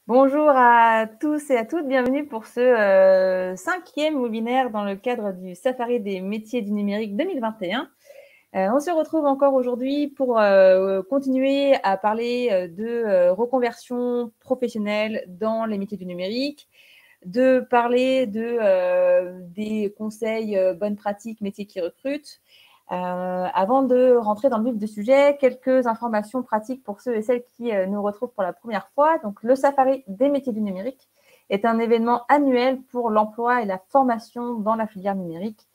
Bonjour à tous et à toutes, bienvenue pour ce 5e webinaire dans le cadre du Safari des métiers du numérique 2021. On se retrouve encore aujourd'hui pour continuer à parler de reconversion professionnelle dans les métiers du numérique, de parler des conseils bonnes pratiques métiers qui recrutent. Avant de rentrer dans le vif du sujet, quelques informations pratiques pour ceux et celles qui nous retrouvent pour la première fois. Donc, le Safari des métiers du numérique est un événement annuel pour l'emploi et la formation dans la filière numérique.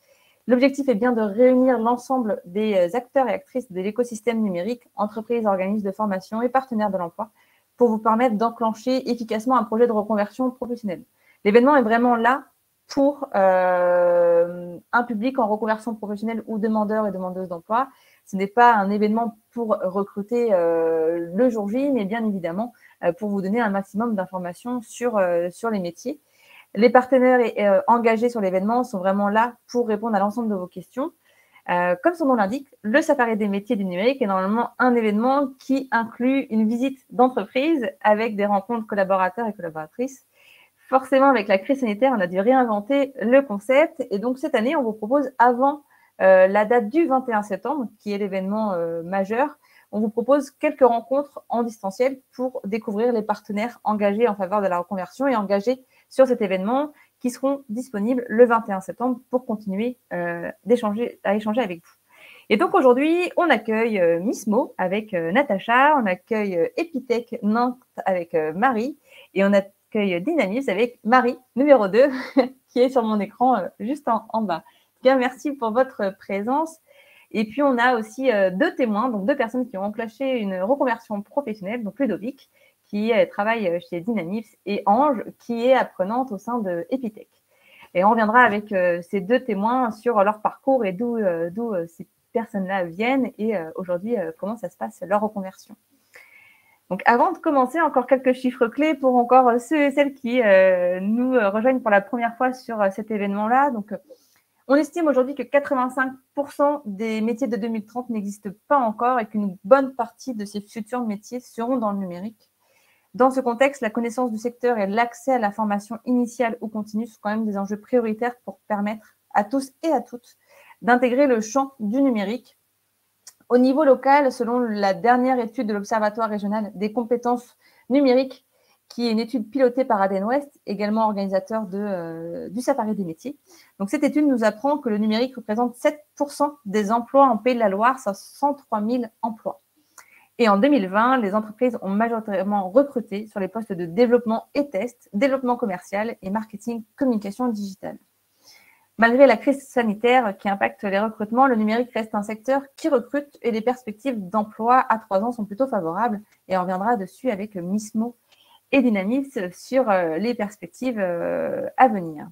L'objectif est bien de réunir l'ensemble des acteurs et actrices de l'écosystème numérique, entreprises, organismes de formation et partenaires de l'emploi, pour vous permettre d'enclencher efficacement un projet de reconversion professionnelle. L'événement est vraiment là pour un public en reconversion professionnelle ou demandeurs et demandeuses d'emploi. Ce n'est pas un événement pour recruter le jour J, mais bien évidemment pour vous donner un maximum d'informations sur les métiers. Les partenaires engagés sur l'événement sont vraiment là pour répondre à l'ensemble de vos questions. Comme son nom l'indique, le Safari des métiers du numérique est normalement un événement qui inclut une visite d'entreprise avec des rencontres collaborateurs et collaboratrices. Forcément, avec la crise sanitaire, on a dû réinventer le concept. Et donc, cette année, on vous propose, avant la date du 21 septembre, qui est l'événement majeur, on vous propose quelques rencontres en distanciel pour découvrir les partenaires engagés en faveur de la reconversion et engagés sur cet événement qui seront disponibles le 21 septembre pour continuer à échanger avec vous. Et donc, aujourd'hui, on accueille Missmo avec Natacha, on accueille Epitech Nantes avec Marie et on accueille Dynamics avec Marie, numéro 2, qui est sur mon écran juste en bas. Bien, merci pour votre présence. Et puis, on a aussi deux témoins, donc deux personnes qui ont enclenché une reconversion professionnelle, donc Ludovic, qui travaille chez Dynamics, et Ange, qui est apprenante au sein de Epitech. Et on reviendra avec ces deux témoins sur leur parcours et d'où ces personnes-là viennent et aujourd'hui, comment ça se passe, leur reconversion. Donc, avant de commencer, encore quelques chiffres clés pour encore ceux et celles qui nous rejoignent pour la première fois sur cet événement-là. Donc, on estime aujourd'hui que 85% des métiers de 2030 n'existent pas encore et qu'une bonne partie de ces futurs métiers seront dans le numérique. Dans ce contexte, la connaissance du secteur et l'accès à la formation initiale ou continue sont quand même des enjeux prioritaires pour permettre à tous et à toutes d'intégrer le champ du numérique. Au niveau local, selon la dernière étude de l'Observatoire régional des compétences numériques, qui est une étude pilotée par Aden Ouest, également organisateur du Safari des métiers. Donc, cette étude nous apprend que le numérique représente 7% des emplois en Pays de la Loire, soit 103 000 emplois. Et en 2020, les entreprises ont majoritairement recruté sur les postes de développement et test, développement commercial et marketing communication digitale. Malgré la crise sanitaire qui impacte les recrutements, le numérique reste un secteur qui recrute et les perspectives d'emploi à 3 ans sont plutôt favorables. Et on reviendra dessus avec Missmo et Dynamics sur les perspectives à venir.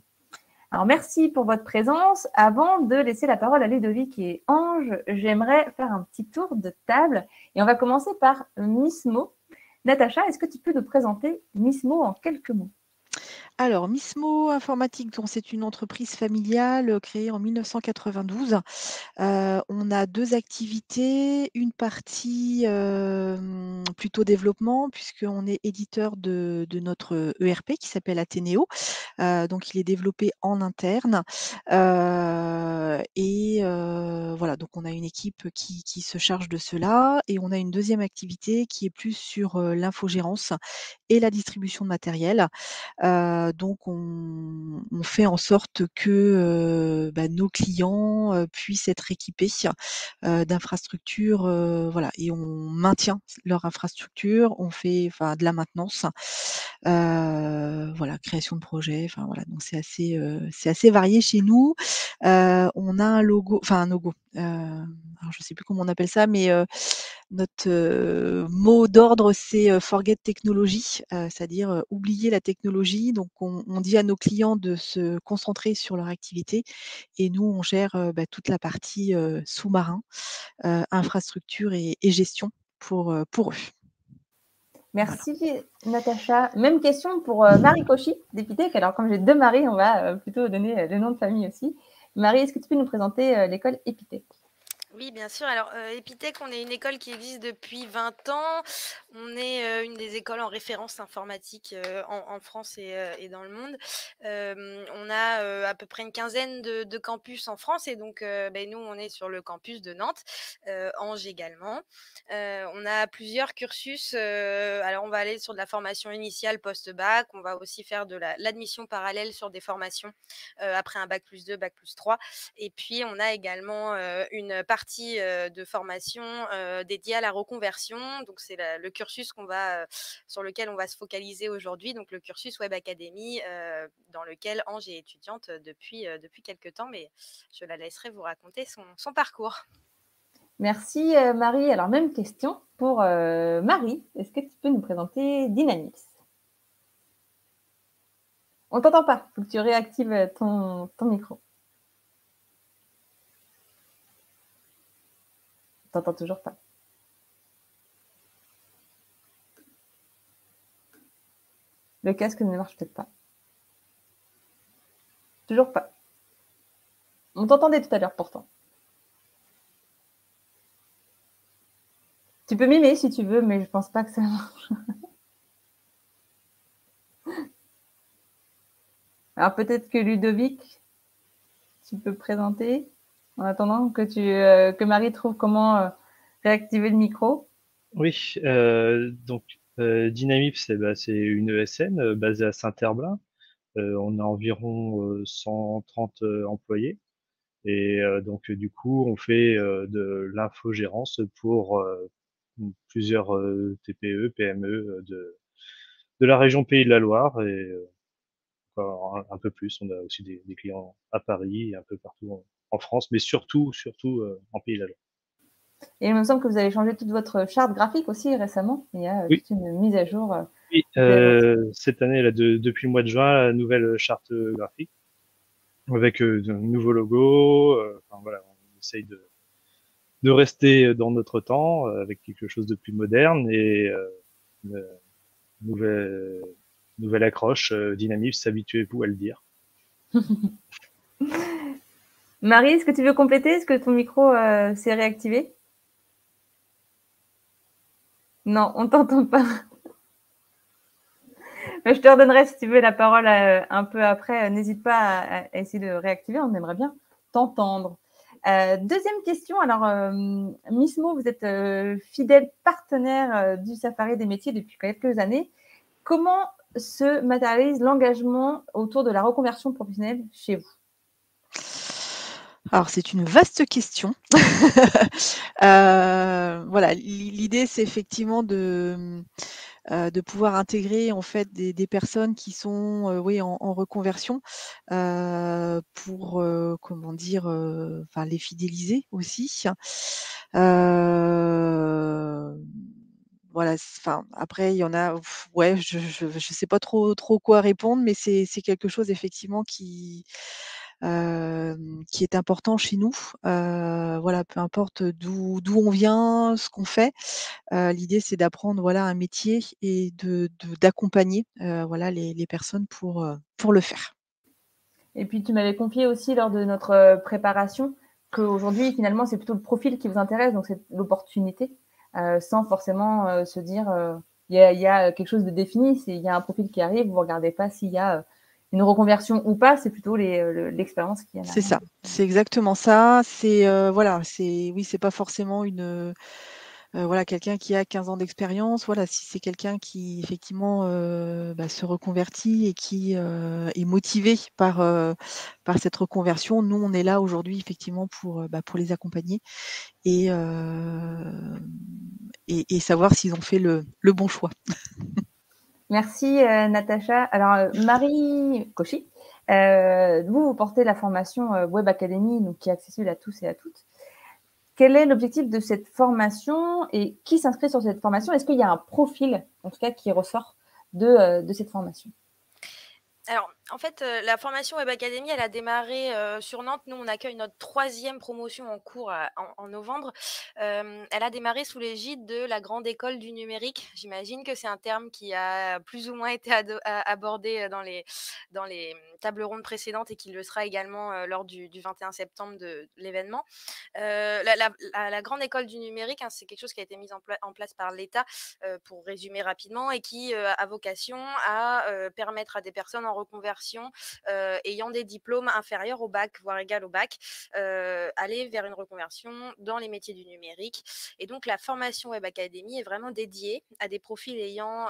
Alors, merci pour votre présence. Avant de laisser la parole à Ludovic et Ange, j'aimerais faire un petit tour de table et on va commencer par Missmo. Natacha, est-ce que tu peux nous présenter Missmo en quelques mots? Alors, Missmo Informatique, donc c'est une entreprise familiale créée en 1992. On a 2 activités, une partie, plutôt développement puisqu'on est éditeur de notre ERP qui s'appelle Athénéo. Donc il est développé en interne, voilà, donc on a une équipe qui se charge de cela et on a une deuxième activité qui est plus sur, l'infogérance et la distribution de matériel. Donc on fait en sorte que, nos clients, puissent être équipés, d'infrastructures, voilà, et on maintient leur infrastructure, on fait de la maintenance, voilà, création de projets, voilà, donc c'est assez varié chez nous. On a un logo, alors je sais plus comment on appelle ça, mais notre mot d'ordre, c'est forget technology, c'est-à-dire oublier la technologie. Donc, on dit à nos clients de se concentrer sur leur activité et nous, on gère toute la partie sous-marin, infrastructure et gestion pour eux. Voilà. Merci Natacha. Même question pour Marie Cauchy d'Epitech. Alors, comme j'ai deux Marie, on va plutôt donner le nom de famille aussi. Marie, est-ce que tu peux nous présenter l'école Epitech? Oui, bien sûr. Alors, Epitech, on est une école qui existe depuis 20 ans. On est, une des écoles en référence informatique, en France et dans le monde. On a, à peu près une quinzaine de campus en France et donc, nous, on est sur le campus de Nantes, Ange également. On a plusieurs cursus, alors on va aller sur de la formation initiale post-bac, on va aussi faire de l'admission parallèle sur des formations, après un bac+2, bac+3 et puis on a également, une partie, de formation, dédiée à la reconversion. Donc c'est le cursus sur lequel on va se focaliser aujourd'hui, donc le cursus Web Academy, dans lequel Ange est étudiante, depuis quelque temps, mais je la laisserai vous raconter son parcours. Merci Marie. Alors même question pour Marie. Est-ce que tu peux nous présenter Dynamics? On t'entend pas. Il faut que tu réactives ton micro. T'entends toujours pas. Le casque ne marche peut-être pas. Toujours pas. On t'entendait tout à l'heure pourtant. Tu peux mimer si tu veux, mais je pense pas que ça marche. Alors peut-être que Ludovic, tu peux présenter en attendant que Marie trouve comment réactiver le micro. Oui, donc Dynamips, c'est une ESN basée à Saint-Herblain. On a environ 130 employés et donc du coup, on fait de l'infogérance pour plusieurs TPE, PME de la région Pays de la Loire et encore un peu plus. On a aussi des clients à Paris et un peu partout en France, mais surtout en Pays de la Loire. Et il me semble que vous avez changé toute votre charte graphique aussi récemment. Il y a Oui. toute une mise à jour. Oui, cette année, là, depuis le mois de juin, la nouvelle charte graphique avec de nouveaux logos. Enfin, voilà, on essaye de rester dans notre temps avec quelque chose de plus moderne et une nouvelle accroche. Dynamics, habituez-vous à le dire. Marie, est-ce que tu veux compléter? Est-ce que ton micro s'est réactivé? Non, on t'entend pas. Je te redonnerai si tu veux la parole un peu après. N'hésite pas à essayer de réactiver. On aimerait bien t'entendre. Deuxième question. Alors, Miss Mo, vous êtes fidèle partenaire du Safari des métiers depuis quelques années. Comment se matérialise l'engagement autour de la reconversion professionnelle chez vous? Alors, c'est une vaste question. Voilà, l'idée, c'est effectivement de pouvoir intégrer en fait des personnes qui sont oui en reconversion pour comment dire enfin les fidéliser aussi. Voilà, enfin après il y en a ouais je sais pas trop quoi répondre, mais c'est quelque chose effectivement qui est important chez nous. Voilà, peu importe d'où on vient, ce qu'on fait. L'idée, c'est d'apprendre, voilà, un métier et d'accompagner, voilà, les personnes pour le faire. Et puis, tu m'avais confié aussi lors de notre préparation qu'aujourd'hui, finalement, c'est plutôt le profil qui vous intéresse, donc c'est l'opportunité, sans forcément se dire il y a quelque chose de défini. Il y a un profil qui arrive, vous ne regardez pas s'il y a une reconversion ou pas, c'est plutôt l'expérience qui est là. C'est ça, c'est exactement ça. C'est voilà, oui, c'est pas forcément voilà, quelqu'un qui a 15 ans d'expérience. Voilà, si c'est quelqu'un qui effectivement se reconvertit et qui est motivé par cette reconversion, nous on est là aujourd'hui effectivement pour les accompagner et savoir s'ils ont fait le bon choix. Merci Natacha. Alors Marie Cauchy, vous portez la formation Web Academy, donc qui est accessible à tous et à toutes. Quel est l'objectif de cette formation et qui s'inscrit sur cette formation? Est-ce qu'il y a un profil, en tout cas, qui ressort de cette formation? Alors, En fait, la formation Web Academy, elle a démarré sur Nantes. Nous, on accueille notre 3e promotion en cours en novembre. Elle a démarré sous l'égide de la Grande École du Numérique. J'imagine que c'est un terme qui a plus ou moins été abordé dans les tables rondes précédentes et qui le sera également lors du 21 septembre de l'événement. La Grande École du Numérique, hein, c'est quelque chose qui a été mis en place par l'État, pour résumer rapidement, et qui a vocation à permettre à des personnes en reconversion ayant des diplômes inférieurs au bac, voire égal au bac, aller vers une reconversion dans les métiers du numérique. Et donc la formation Web Academy est vraiment dédiée à des profils ayant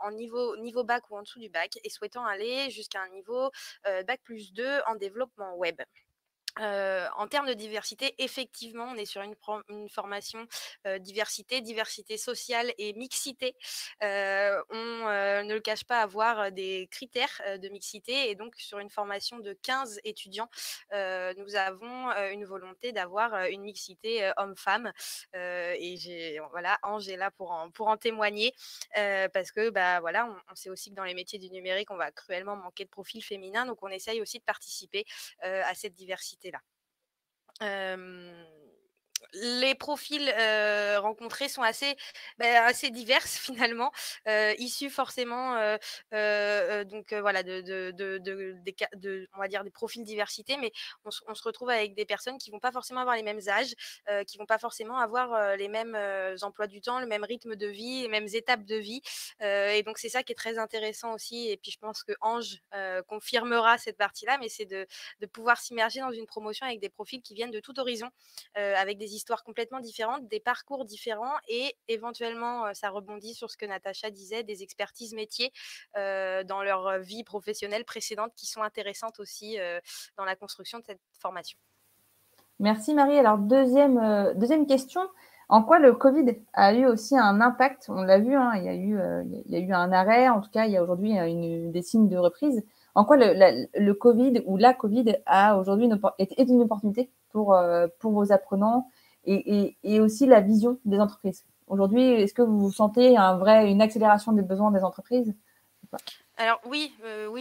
en niveau bac ou en dessous du bac et souhaitant aller jusqu'à un niveau bac+2 en développement web. En termes de diversité, effectivement, on est sur une formation diversité sociale et mixité. On ne le cache pas, avoir des critères de mixité, et donc sur une formation de 15 étudiants, nous avons une volonté d'avoir une mixité homme-femme. Et voilà, Ange est là pour en témoigner, parce que voilà, on sait aussi que dans les métiers du numérique, on va cruellement manquer de profils féminins, donc on essaye aussi de participer à cette diversité-là. Les profils rencontrés sont assez divers finalement, issus forcément voilà on va dire des profils diversité, mais on se retrouve avec des personnes qui vont pas forcément avoir les mêmes âges, qui vont pas forcément avoir les mêmes emplois du temps, le même rythme de vie, les mêmes étapes de vie, et donc c'est ça qui est très intéressant aussi. Et puis je pense que Ange confirmera cette partie-là, mais c'est de pouvoir s'immerger dans une promotion avec des profils qui viennent de tout horizon, avec des histoires complètement différentes, des parcours différents, et éventuellement, ça rebondit sur ce que Natacha disait, des expertises métiers dans leur vie professionnelle précédente qui sont intéressantes aussi dans la construction de cette formation. Merci Marie. Alors deuxième question, en quoi le Covid a eu aussi un impact? On l'a vu, hein, il y a eu un arrêt, en tout cas il y a aujourd'hui des signes de reprise. En quoi le Covid ou la Covid a aujourd'hui est une opportunité pour vos apprenants et aussi la vision des entreprises? Aujourd'hui, est-ce que vous sentez une accélération des besoins des entreprises? Alors oui,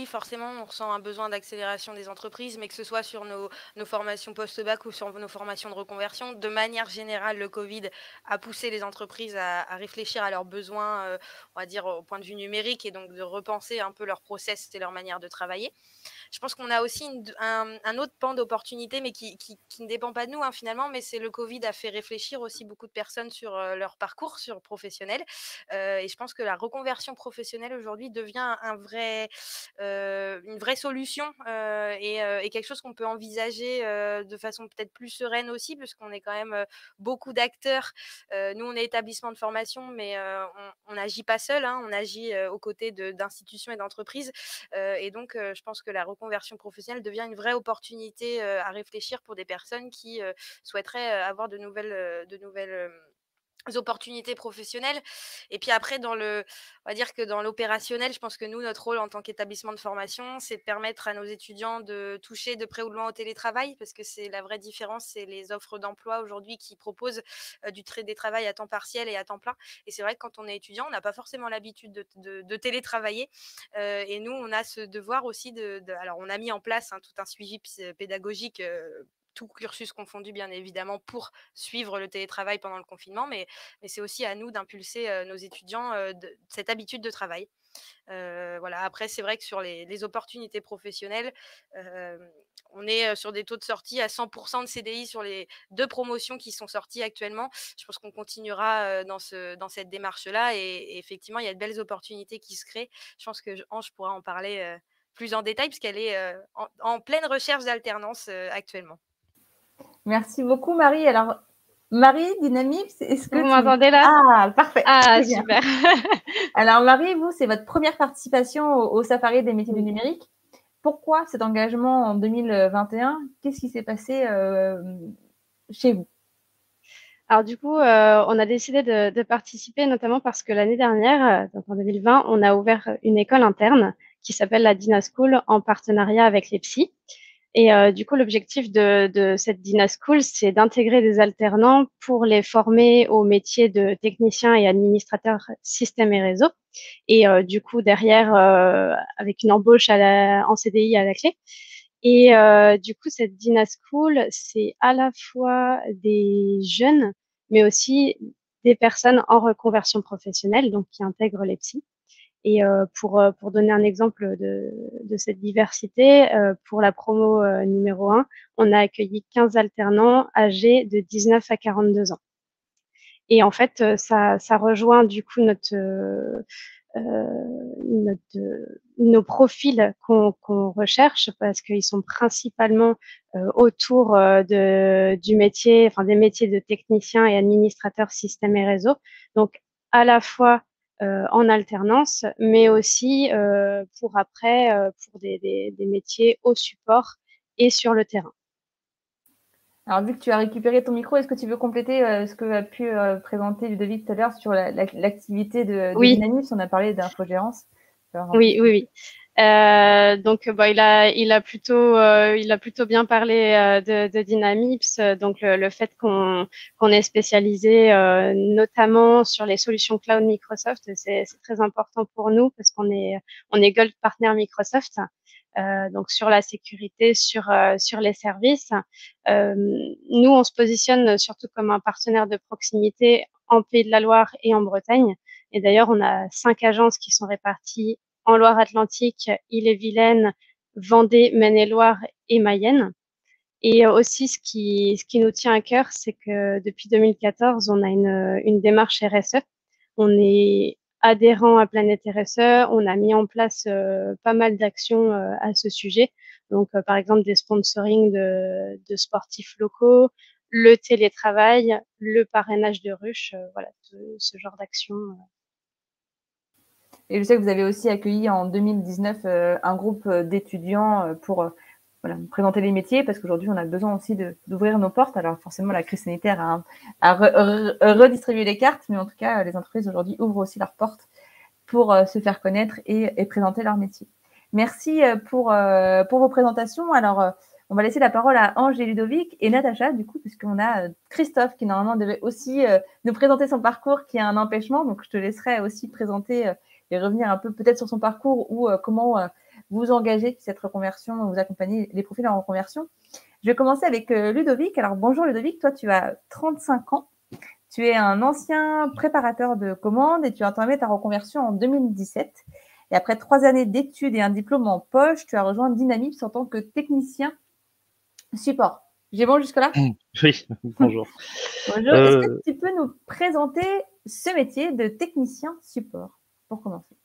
forcément, on ressent un besoin d'accélération des entreprises, mais que ce soit sur nos formations post-bac ou sur nos formations de reconversion. De manière générale, le Covid a poussé les entreprises à réfléchir à leurs besoins, on va dire, au point de vue numérique, et donc de repenser un peu leur process et leur manière de travailler. Je pense qu'on a aussi un autre pan d'opportunité, mais qui ne dépend pas de nous, hein, finalement, mais c'est le Covid a fait réfléchir aussi beaucoup de personnes sur leur parcours professionnel. Et je pense que la reconversion professionnelle aujourd'hui devient une vraie solution, et quelque chose qu'on peut envisager de façon peut-être plus sereine aussi, puisqu'on est quand même beaucoup d'acteurs. Nous, on est établissement de formation, mais on n'agit pas seul, hein, on agit aux côtés d'institutions et d'entreprises. Et donc, je pense que la reconversion professionnelle devient une vraie opportunité à réfléchir pour des personnes qui souhaiteraient avoir de nouvelles opportunités professionnelles. Et puis après, on va dire que dans l'opérationnel, je pense que nous, notre rôle en tant qu'établissement de formation, c'est de permettre à nos étudiants de toucher de près ou de loin au télétravail, parce que c'est la vraie différence, c'est les offres d'emploi aujourd'hui qui proposent des travails à temps partiel et à temps plein. Et c'est vrai que quand on est étudiant, on n'a pas forcément l'habitude de télétravailler, et nous, on a ce devoir aussi alors on a mis en place tout un suivi pédagogique, tout cursus confondu bien évidemment, pour suivre le télétravail pendant le confinement, mais c'est aussi à nous d'impulser nos étudiants cette habitude de travail. Voilà. Après, c'est vrai que sur les opportunités professionnelles, on est sur des taux de sortie à 100% de CDI sur les 2 promotions qui sont sorties actuellement. Je pense qu'on continuera dans cette démarche-là, et effectivement, il y a de belles opportunités qui se créent. Je pense que Ange pourra en parler plus en détail, puisqu'elle est en pleine recherche d'alternance actuellement. Merci beaucoup, Marie. Alors, Marie, Dynamix, est-ce que vous m'entendez là? Ah, parfait. Ah, super. Alors, Marie, vous, c'est votre première participation au Safari des métiers du numérique. Pourquoi cet engagement en 2021? Qu'est-ce qui s'est passé chez vous? Alors du coup, on a décidé de participer, notamment parce que l'année dernière, donc en 2020, on a ouvert une école interne qui s'appelle la Dyna School, en partenariat avec l'EPSI. Et du coup, l'objectif de cette Dina School, c'est d'intégrer des alternants pour les former au métier de technicien et administrateur système et réseau. Et du coup, derrière, avec une embauche en CDI à la clé. Et du coup, cette Dina School, c'est à la fois des jeunes, mais aussi des personnes en reconversion professionnelle, donc qui intègrent les psys. Et pour donner un exemple de cette diversité, pour la promo numéro 1, on a accueilli 15 alternants âgés de 19 à 42 ans. Et en fait, ça rejoint du coup nos profils qu'on recherche parce qu'ils sont principalement autour du métier, enfin des métiers de technicien et administrateur système et réseau. Donc à la fois en alternance, mais aussi pour après pour des métiers au support et sur le terrain. Alors, vu que tu as récupéré ton micro, est-ce que tu veux compléter ce que a pu présenter Ludovic tout à l'heure sur l'activité de Oui. Dynamis? On a parlé d'infogérance. Oui. Donc, il a plutôt bien parlé de Dynamips. Donc, le fait qu'on est spécialisé notamment sur les solutions cloud Microsoft, c'est très important pour nous parce qu'on est Gold Partner Microsoft. Donc, sur la sécurité, sur les services. Nous, on se positionne surtout comme un partenaire de proximité en Pays de la Loire et en Bretagne. Et d'ailleurs, on a 5 agences qui sont réparties en Loire-Atlantique, Ille-et-Vilaine, Vendée, Maine-et-Loire et Mayenne. Et aussi, ce qui nous tient à cœur, c'est que depuis 2014, on a une démarche RSE. On est adhérent à Planète RSE. On a mis en place pas mal d'actions à ce sujet. Donc, par exemple, des sponsorings de sportifs locaux, le télétravail, le parrainage de ruches, voilà, ce genre d'actions. Et je sais que vous avez aussi accueilli en 2019 un groupe d'étudiants pour présenter les métiers, parce qu'aujourd'hui, on a besoin aussi d'ouvrir nos portes. Alors forcément, la crise sanitaire a redistribué les cartes, mais en tout cas, les entreprises aujourd'hui ouvrent aussi leurs portes pour se faire connaître et présenter leur métier. Merci pour vos présentations. Alors, on va laisser la parole à Ange et Ludovic et Natacha, du coup, puisqu'on a Christophe qui, normalement, devait aussi nous présenter son parcours, qui a un empêchement. Donc, je te laisserai aussi présenter et revenir un peu peut-être sur son parcours ou comment vous engagez cette reconversion, vous accompagnez les profils en reconversion. Je vais commencer avec Ludovic. Alors, bonjour Ludovic, toi, tu as 35 ans. Tu es un ancien préparateur de commandes et tu as entamé ta reconversion en 2017. Et après 3 années d'études et un diplôme en poche, tu as rejoint Dynamips en tant que technicien support. J'ai bon jusque-là? Oui, bonjour. Bonjour. Est-ce que tu peux nous présenter ce métier de technicien support pour commencer?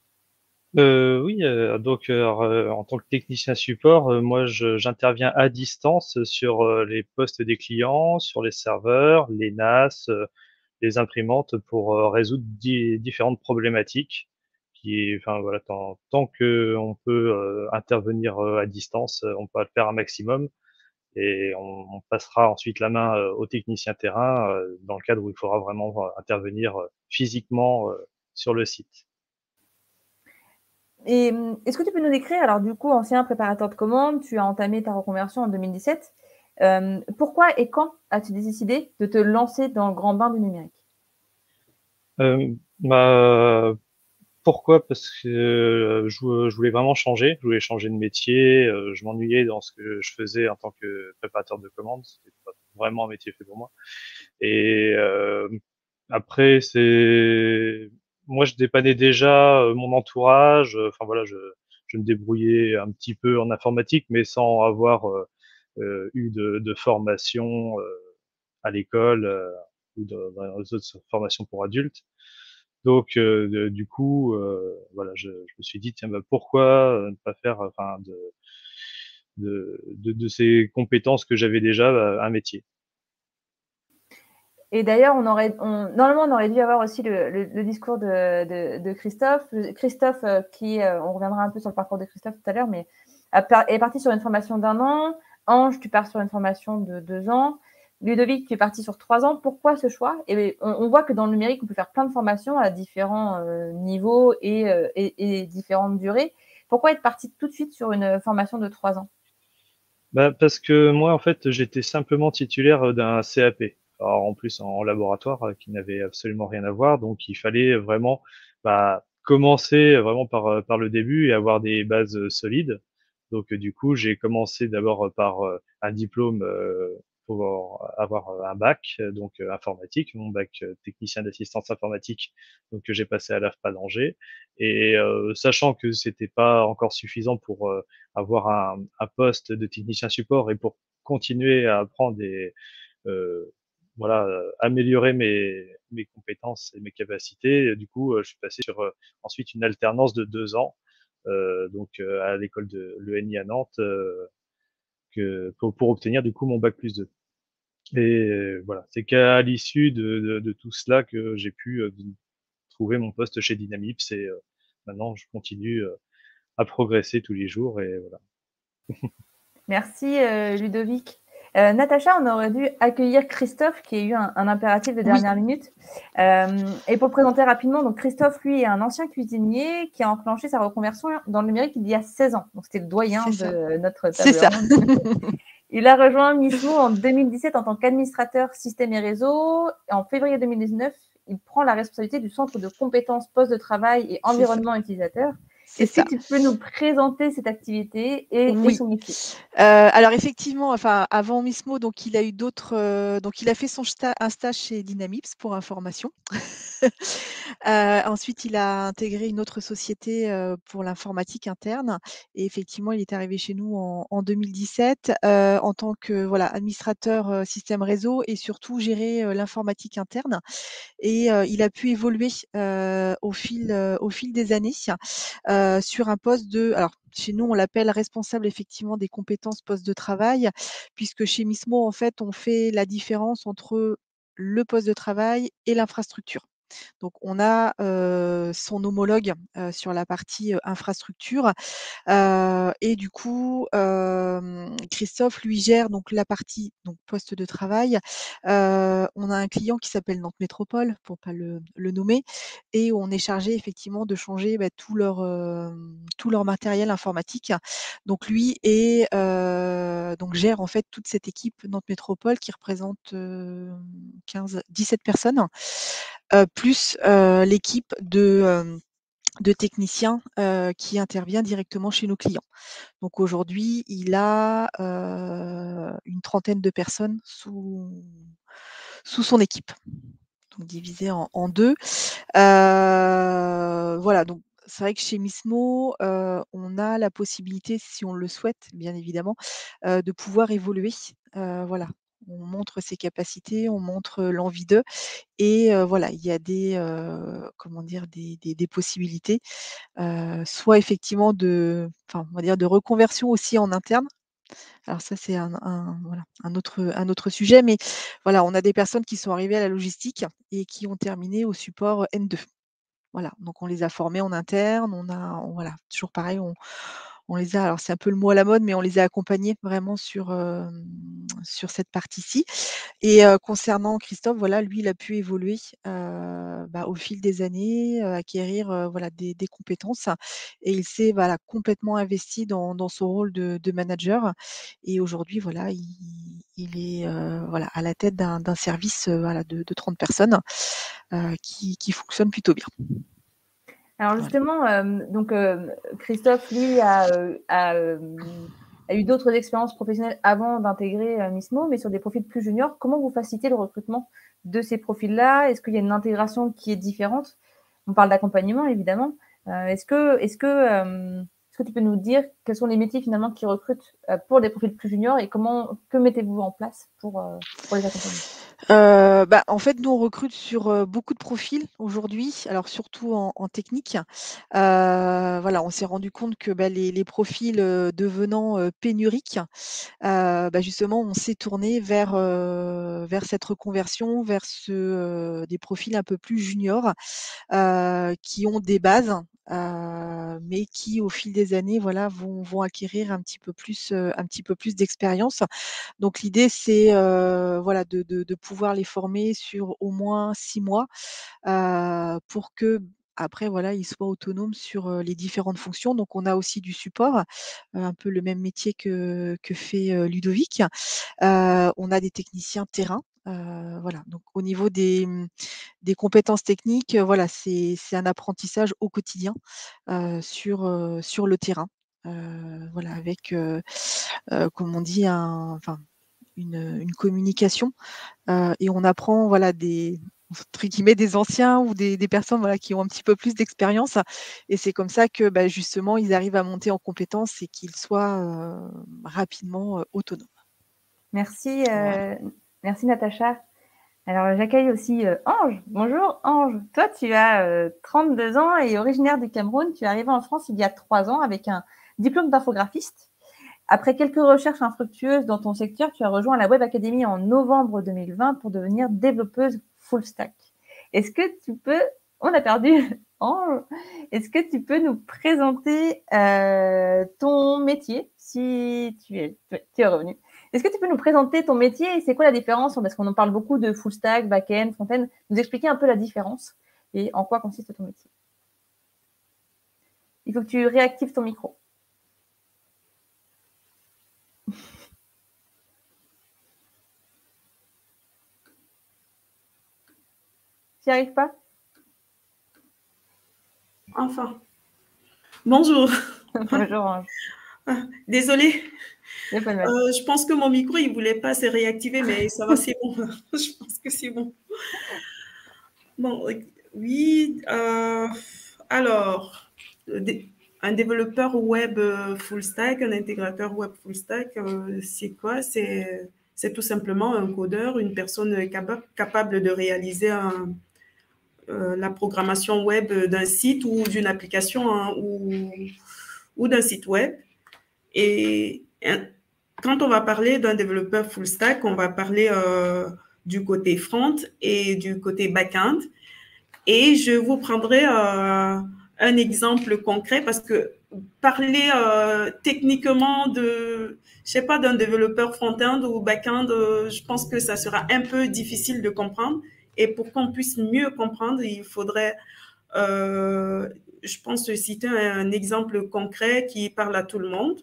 Oui, donc en tant que technicien support, moi j'interviens à distance sur les postes des clients, sur les serveurs, les NAS, les imprimantes pour résoudre différentes problématiques. Enfin voilà, tant que on peut intervenir à distance, on peut le faire un maximum et on passera ensuite la main aux techniciens terrain dans le cadre où il faudra vraiment intervenir physiquement sur le site. Et est-ce que tu peux nous décrire, alors du coup, ancien préparateur de commandes, tu as entamé ta reconversion en 2017. Pourquoi et quand as-tu décidé de te lancer dans le grand bain du numérique? Pourquoi? Parce que je voulais vraiment changer. Je voulais changer de métier. Je m'ennuyais dans ce que je faisais en tant que préparateur de commandes. C'était pas vraiment un métier fait pour moi. Et après, moi, je dépannais déjà mon entourage. Enfin voilà, je me débrouillais un petit peu en informatique, mais sans avoir eu de formation à l'école ou dans les autres formations pour adultes. Donc du coup, voilà, je me suis dit tiens, bah, pourquoi ne pas faire, enfin, de ces compétences que j'avais déjà, un métier. Et d'ailleurs, normalement, on aurait dû avoir aussi le discours de Christophe. Christophe, on reviendra un peu sur le parcours de Christophe tout à l'heure, mais est parti sur une formation d'1 an. Ange, tu pars sur une formation de 2 ans. Ludovic, tu es parti sur 3 ans. Pourquoi ce choix? Et on voit que dans le numérique, on peut faire plein de formations à différents niveaux et différentes durées. Pourquoi être parti tout de suite sur une formation de 3 ans? Parce que moi, en fait, j'étais simplement titulaire d'un CAP. Alors, en plus, en laboratoire, qui n'avait absolument rien à voir. Donc, il fallait vraiment commencer vraiment par le début et avoir des bases solides. Donc, du coup, j'ai commencé d'abord par un diplôme pour avoir un bac, donc informatique, mon bac technicien d'assistance informatique, donc que j'ai passé à l'AFPA d'Angers. Et sachant que c'était pas encore suffisant pour avoir un poste de technicien support et pour continuer à apprendre et euh, améliorer mes compétences et mes capacités. Du coup, je suis passé sur ensuite une alternance de 2 ans, à l'école de l'ENI à Nantes, pour obtenir du coup mon bac plus 2. Et voilà, c'est qu'à l'issue de tout cela que j'ai pu trouver mon poste chez Dynamips et maintenant je continue à progresser tous les jours et voilà. Merci Ludovic. Natacha, on aurait dû accueillir Christophe qui a eu un impératif de dernière minute. Et pour le présenter rapidement, donc Christophe, lui, est un ancien cuisinier qui a enclenché sa reconversion dans le numérique il y a 16 ans. Donc c'était le doyen de notre table ronde. Il a rejoint Mismo en 2017 en tant qu'administrateur système et réseau. Et en février 2019, il prend la responsabilité du centre de compétences poste de travail et environnement utilisateur. Est-ce que tu peux nous présenter cette activité et son métier? Alors effectivement, avant Mismo, donc il a eu d'autres, donc il a fait un stage chez Dynamips pour information. Ensuite, il a intégré une autre société pour l'informatique interne. Et effectivement, il est arrivé chez nous en 2017 en tant que administrateur système réseau et surtout gérer l'informatique interne. Et il a pu évoluer au fil des années sur un poste alors chez nous on l'appelle responsable effectivement des compétences poste de travail, puisque chez Mismo en fait on fait la différence entre le poste de travail et l'infrastructure. Donc on a son homologue sur la partie infrastructure. Et du coup, Christophe lui gère donc la partie donc poste de travail. On a un client qui s'appelle Nantes Métropole, pour pas le nommer, et on est chargé effectivement de changer tout leur matériel informatique. Donc lui donc gère en fait toute cette équipe Nantes Métropole qui représente 17 personnes, plus l'équipe de techniciens qui intervient directement chez nos clients. Donc aujourd'hui, il a une trentaine de personnes sous son équipe, donc divisé en deux. Voilà, donc c'est vrai que chez Mismo, on a la possibilité, si on le souhaite, bien évidemment, de pouvoir évoluer. Voilà, on montre ses capacités, on montre l'envie d'eux, et voilà, il y a des possibilités, soit effectivement on va dire de reconversion aussi en interne. Alors ça, c'est un autre sujet, mais voilà, on a des personnes qui sont arrivées à la logistique et qui ont terminé au support N2. Voilà, donc on les a formés en interne, voilà, toujours pareil, on les a, alors c'est un peu le mot à la mode, mais on les a accompagnés vraiment sur cette partie-ci. Et concernant Christophe, voilà, lui, il a pu évoluer au fil des années, acquérir voilà des compétences, et il s'est complètement investi dans son rôle de manager. Et aujourd'hui, voilà, il est voilà à la tête d'un service voilà de 30 personnes qui fonctionne plutôt bien. Alors justement, donc Christophe, lui, a eu d'autres expériences professionnelles avant d'intégrer Mismo, mais sur des profils plus juniors. Comment vous facilitez le recrutement de ces profils-là? Est-ce qu'il y a une intégration qui est différente? On parle d'accompagnement, évidemment. Est-ce que tu peux nous dire quels sont les métiers finalement qui recrutent pour des profils plus juniors et que mettez-vous en place pour les accompagner? En fait, nous, on recrute sur beaucoup de profils aujourd'hui, alors surtout en technique. Voilà, on s'est rendu compte que les profils devenant pénuriques, justement, on s'est tourné vers cette reconversion, vers des profils un peu plus juniors, qui ont des bases, mais qui, au fil des années, voilà, vont acquérir un petit peu plus d'expérience. Donc l'idée, c'est voilà, de pouvoir les former sur au moins 6 mois, pour que après, voilà, il soit autonome sur les différentes fonctions. Donc, on a aussi du support, un peu le même métier que fait Ludovic. On a des techniciens terrain. Voilà. Donc, au niveau des compétences techniques, voilà, c'est un apprentissage au quotidien sur le terrain. Voilà, avec, comme on dit, enfin, une communication. Et on apprend, voilà, entre guillemets, des anciens ou des personnes, voilà, qui ont un petit peu plus d'expérience. Et c'est comme ça que, bah, justement, ils arrivent à monter en compétences et qu'ils soient rapidement autonomes. Merci, Voilà. merci Natacha. Alors, j'accueille aussi Ange. Bonjour Ange. Toi, tu as 32 ans et originaire du Cameroun. Tu es arrivé en France il y a 3 ans avec un diplôme d'infographiste. Après quelques recherches infructueuses dans ton secteur, tu as rejoint la Web Academy en novembre 2020 pour devenir développeuse full stack. Est-ce que tu peux, on a perdu Ange, est-ce que tu peux nous présenter ton métier si tu es revenu? Est-ce que tu peux nous présenter ton métier et c'est quoi la différence? Parce qu'on en parle beaucoup de full stack, back-end, front-end. Nous expliquer un peu la différence et en quoi consiste ton métier. Il faut que tu réactives ton micro. Tu n'y arrives pas? Enfin. Bonjour. Bonjour Ange. Désolée. Je pense que mon micro, il ne voulait pas se réactiver, mais ça va, c'est bon. Je pense que c'est bon. Bon, oui. Alors, un développeur web full stack, un intégrateur web full stack, c'est quoi? C'est tout simplement un codeur, une personne capable de réaliser la programmation web d'un site ou d'une application, hein, ou d'un site web. Et quand on va parler d'un développeur full stack, on va parler du côté front et du côté back-end. Et je vous prendrai un exemple concret parce que parler techniquement d'un développeur front-end ou back-end, je pense que ça sera un peu difficile de comprendre. Et pour qu'on puisse mieux comprendre, il faudrait, je pense, citer un exemple concret qui parle à tout le monde.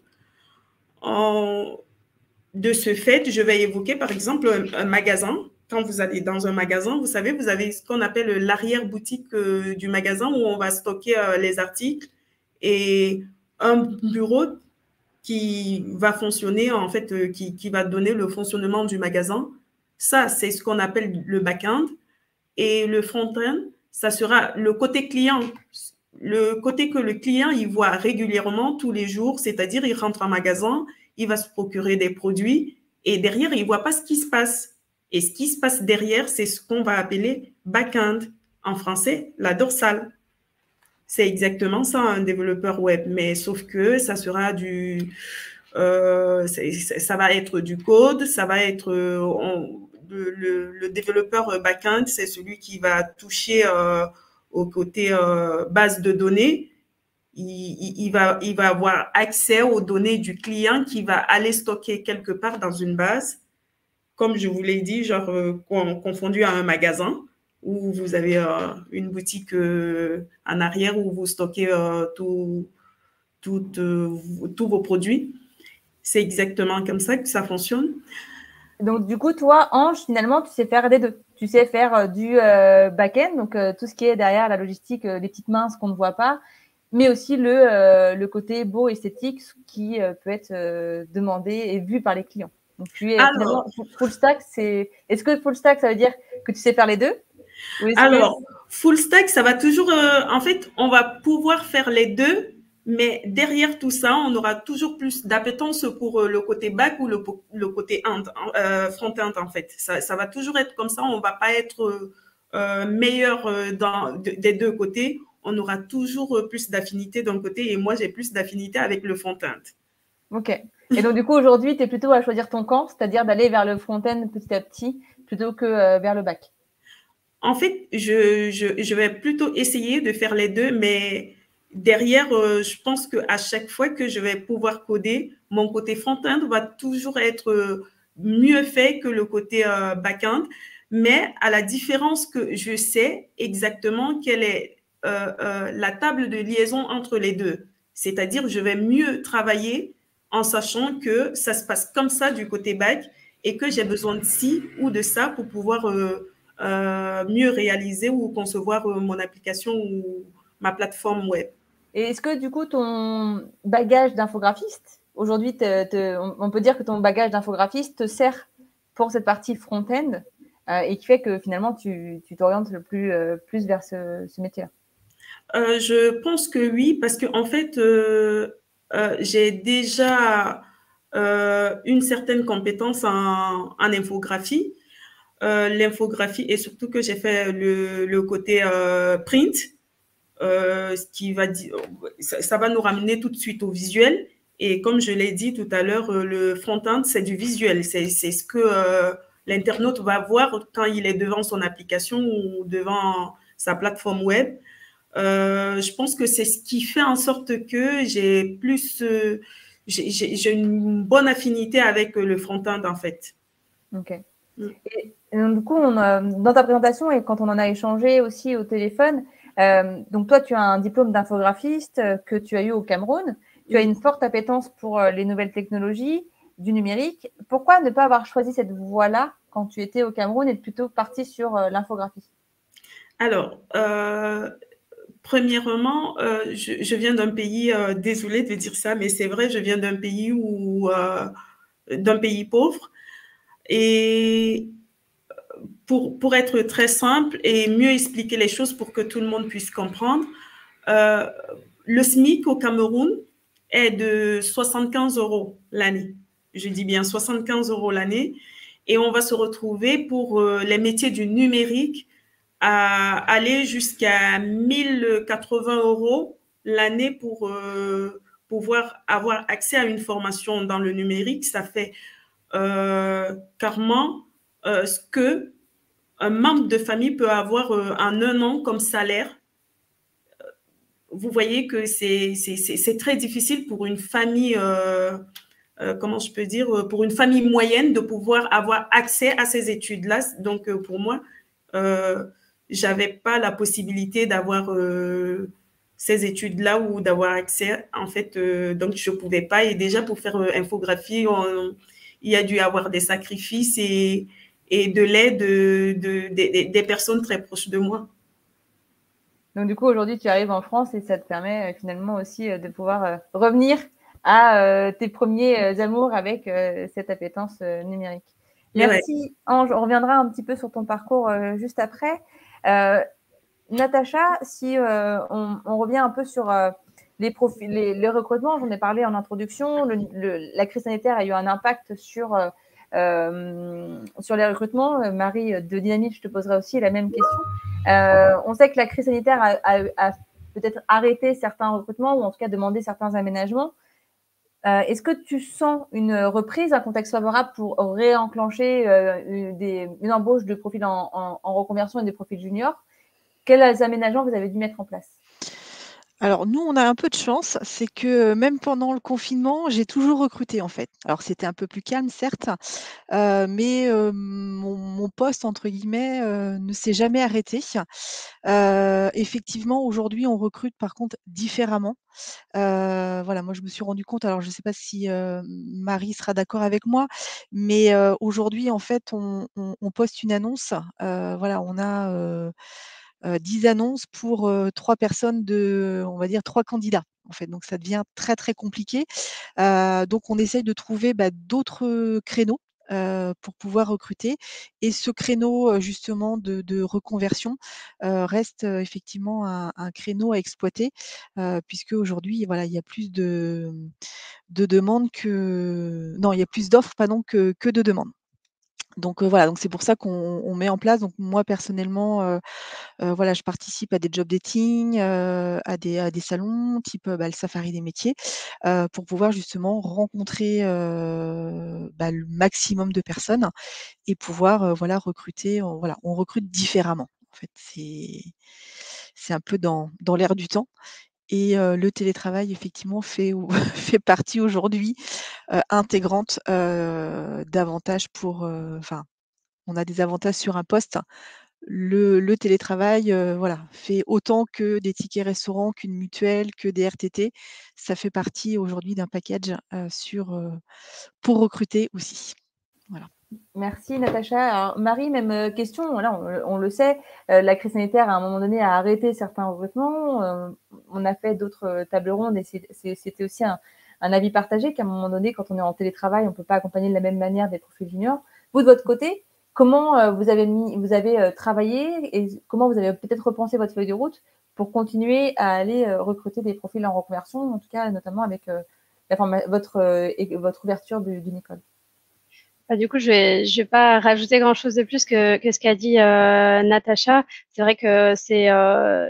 De ce fait, je vais évoquer par exemple un magasin. Quand vous allez dans un magasin, vous savez, vous avez ce qu'on appelle l'arrière-boutique du magasin où on va stocker les articles et un bureau qui va fonctionner, en fait, qui va donner le fonctionnement du magasin. Ça, c'est ce qu'on appelle le back-end. Et le front-end, ça sera le côté client, le côté que le client il voit régulièrement tous les jours, c'est-à-dire il rentre en magasin, il va se procurer des produits et derrière, il ne voit pas ce qui se passe. Et ce qui se passe derrière, c'est ce qu'on va appeler back-end. En français, la dorsale. C'est exactement ça, un développeur web, mais sauf que ça sera ça va être du code, ça va être le développeur back-end, c'est celui qui va toucher au côté base de données. Il va avoir accès aux données du client qui va aller stocker quelque part dans une base, comme je vous l'ai dit, genre confondu à un magasin où vous avez une boutique en arrière où vous stockez tous vos produits. C'est exactement comme ça que ça fonctionne. Donc, du coup, toi, Ange, finalement, tu sais faire des deux. Tu sais faire du back-end, donc tout ce qui est derrière la logistique, les petites mains, ce qu'on ne voit pas, mais aussi le côté beau, esthétique, qui peut être demandé et vu par les clients. Donc, tu es finalement full stack. Est-ce que full stack, ça veut dire que tu sais faire les deux? Alors, full stack, ça va toujours… en fait, on va pouvoir faire les deux, mais derrière tout ça, on aura toujours plus d'appétence pour le côté back ou le côté front-end, en fait. Ça va toujours être comme ça. On ne va pas être meilleur des deux côtés. On aura toujours plus d'affinité d'un côté et moi, j'ai plus d'affinité avec le front-end. Ok. Et donc, du coup, aujourd'hui, tu es plutôt à choisir ton camp, c'est-à-dire d'aller vers le front-end petit à petit plutôt que vers le back. En fait, je vais plutôt essayer de faire les deux, mais derrière, je pense qu'à chaque fois que je vais pouvoir coder, mon côté front-end va toujours être mieux fait que le côté back-end, mais à la différence que je sais exactement quelle est la table de liaison entre les deux. C'est-à-dire, je vais mieux travailler en sachant que ça se passe comme ça du côté back et que j'ai besoin de ci ou de ça pour pouvoir mieux réaliser ou concevoir mon application ou ma plateforme web. Et est-ce que du coup, ton bagage d'infographiste, aujourd'hui, on peut dire que ton bagage d'infographiste te sert pour cette partie front-end et qui fait que finalement, tu t'orientes plus vers ce métier-là? Je pense que oui, parce que en fait, j'ai déjà une certaine compétence en infographie. L'infographie et surtout que j'ai fait le côté print, ce qui va dire, ça va nous ramener tout de suite au visuel. Et comme je l'ai dit tout à l'heure, le front-end, c'est du visuel. C'est ce que l'internaute va voir quand il est devant son application ou devant sa plateforme web. Je pense que c'est ce qui fait en sorte que j'ai une bonne affinité avec le front-end en fait. Ok. Et du coup, dans ta présentation et quand on en a échangé aussi au téléphone, donc toi, tu as un diplôme d'infographiste que tu as eu au Cameroun. Tu as une forte appétence pour les nouvelles technologies, du numérique. Pourquoi ne pas avoir choisi cette voie-là quand tu étais au Cameroun et plutôt parti sur l'infographie? Alors, premièrement, je viens d'un pays, désolée de dire ça, mais c'est vrai, je viens d'un pays d'un pays pauvre. Et pour être très simple et mieux expliquer les choses pour que tout le monde puisse comprendre, le SMIC au Cameroun est de 75 € l'année. Je dis bien 75 € l'année. Et on va se retrouver pour les métiers du numérique à aller jusqu'à 1080 € l'année pour pouvoir avoir accès à une formation dans le numérique. Ça fait carrément ce que un membre de famille peut avoir en un an comme salaire. Vous voyez que c'est très difficile pour une famille, comment je peux dire, pour une famille moyenne de pouvoir avoir accès à ces études-là. Donc, pour moi, j'avais pas la possibilité d'avoir ces études-là ou d'avoir accès, en fait, donc je pouvais pas. Et déjà, pour faire infographie, il y a dû avoir des sacrifices et de l'aide des personnes très proches de moi. Donc, du coup, aujourd'hui, tu arrives en France et ça te permet finalement aussi de pouvoir revenir à tes premiers amours avec cette appétence numérique. Merci, ouais. Ange. On reviendra un petit peu sur ton parcours juste après. Natacha, si on revient un peu sur les recrutements, j'en ai parlé en introduction, la crise sanitaire a eu un impact sur les recrutements. Marie de Dynamips, je te poserai aussi la même question. On sait que la crise sanitaire a peut-être arrêté certains recrutements ou en tout cas demandé certains aménagements. Est-ce que tu sens une reprise, un contexte favorable pour réenclencher une embauche de profils en reconversion et des profils juniors? Quels aménagements vous avez dû mettre en place? Alors nous, on a un peu de chance, c'est que même pendant le confinement, j'ai toujours recruté en fait. Alors c'était un peu plus calme certes, mais mon poste entre guillemets ne s'est jamais arrêté. Effectivement, aujourd'hui, on recrute par contre différemment. Voilà, moi je me suis rendu compte, alors je ne sais pas si Marie sera d'accord avec moi, mais aujourd'hui en fait, on poste une annonce. Voilà, on a 10 annonces pour 3 personnes on va dire 3 candidats, en fait. Donc ça devient très, très compliqué. Donc on essaye de trouver, d'autres créneaux, pour pouvoir recruter et ce créneau, justement de reconversion, reste, effectivement un créneau à exploiter, puisque aujourd'hui, voilà, il y a plus de demandes il y a plus d'offres, pardon, que de demandes. Donc voilà, donc c'est pour ça qu'on met en place. Donc moi personnellement, voilà, je participe à des job dating, à des salons type, le Safari des métiers, pour pouvoir justement rencontrer, le maximum de personnes et pouvoir, voilà, recruter. Voilà, on recrute différemment. En fait, c'est un peu dans l'air du temps et le télétravail effectivement fait fait partie aujourd'hui, intégrante, d'avantages pour, on a des avantages sur un poste le télétravail, voilà, fait autant que des tickets restaurants, qu'une mutuelle, que des RTT. Ça fait partie aujourd'hui d'un package, pour recruter aussi. Voilà. Merci Natacha. Alors, Marie, même question. Voilà, on le sait, la crise sanitaire, à un moment donné, a arrêté certains recrutements. On a fait d'autres tables rondes et c'était aussi un avis partagé qu'à un moment donné, quand on est en télétravail, on ne peut pas accompagner de la même manière des profils juniors. Vous, de votre côté, comment vous avez travaillé et comment vous avez peut-être repensé votre feuille de route pour continuer à aller recruter des profils en reconversion, en tout cas, notamment avec votre ouverture d'une école? Du coup, je vais pas rajouter grand-chose de plus que ce qu'a dit Natacha. C'est vrai que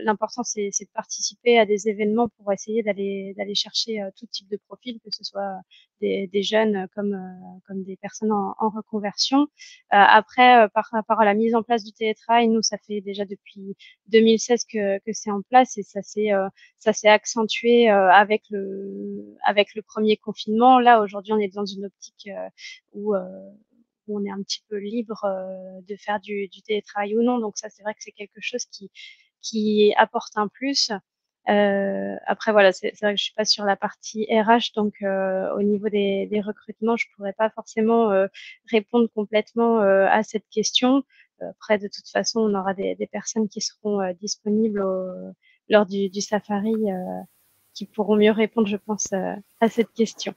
l'important, c'est de participer à des événements pour essayer d'aller chercher tout type de profil, que ce soit des jeunes comme des personnes en reconversion. Après, par rapport à la mise en place du télétravail, nous, ça fait déjà depuis 2016 que c'est en place et ça s'est accentué avec le premier confinement. Là, aujourd'hui, on est dans une optique où on est un petit peu libre de faire du télétravail ou non. Donc ça, c'est vrai que c'est quelque chose qui apporte un plus. Après, voilà, c'est vrai que je suis pas sur la partie RH, donc au niveau des recrutements, je pourrais pas forcément répondre complètement à cette question. Après, de toute façon, on aura des personnes qui seront disponibles lors du safari qui pourront mieux répondre, je pense, à cette question.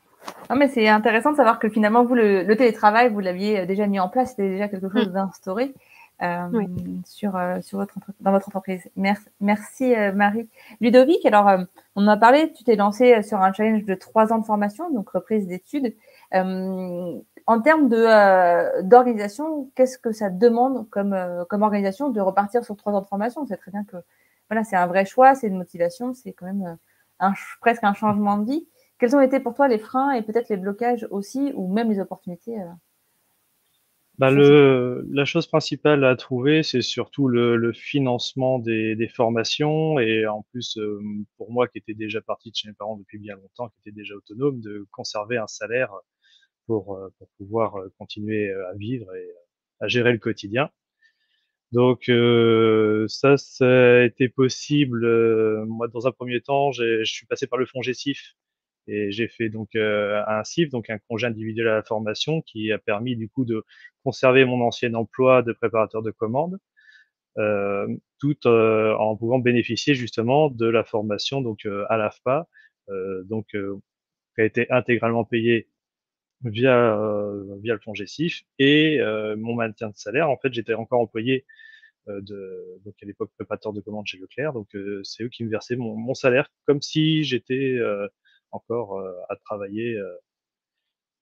Non, mais c'est intéressant de savoir que finalement, vous, le télétravail, vous l'aviez déjà mis en place, c'était déjà quelque chose d'instauré Oui. dans votre entreprise. Merci Marie. Ludovic, alors, on en a parlé, tu t'es lancé sur un challenge de 3 ans de formation, donc reprise d'études. En termes d'organisation, qu'est-ce que ça demande comme organisation de repartir sur 3 ans de formation? C'est très bien que voilà, c'est un vrai choix, c'est une motivation, c'est quand même presque un changement de vie. Quels ont été pour toi les freins et peut-être les blocages aussi, ou même les opportunités La chose principale à trouver, c'est surtout le financement des formations et en plus, pour moi qui étais déjà parti de chez mes parents depuis bien longtemps, qui était déjà autonome, de conserver un salaire pour pouvoir continuer à vivre et à gérer le quotidien. Donc ça a été possible. Moi, dans un premier temps, je suis passé par le FONGECIF et j'ai fait donc un CIF, donc un congé individuel à la formation, qui a permis du coup de conserver mon ancien emploi de préparateur de commandes, tout en pouvant bénéficier justement de la formation donc à l'AFPA, qui a été intégralement payée via le FONGECIF et mon maintien de salaire. En fait, j'étais encore employé donc à l'époque préparateur de commandes chez Leclerc. Donc c'est eux qui me versaient mon salaire comme si j'étais encore à travailler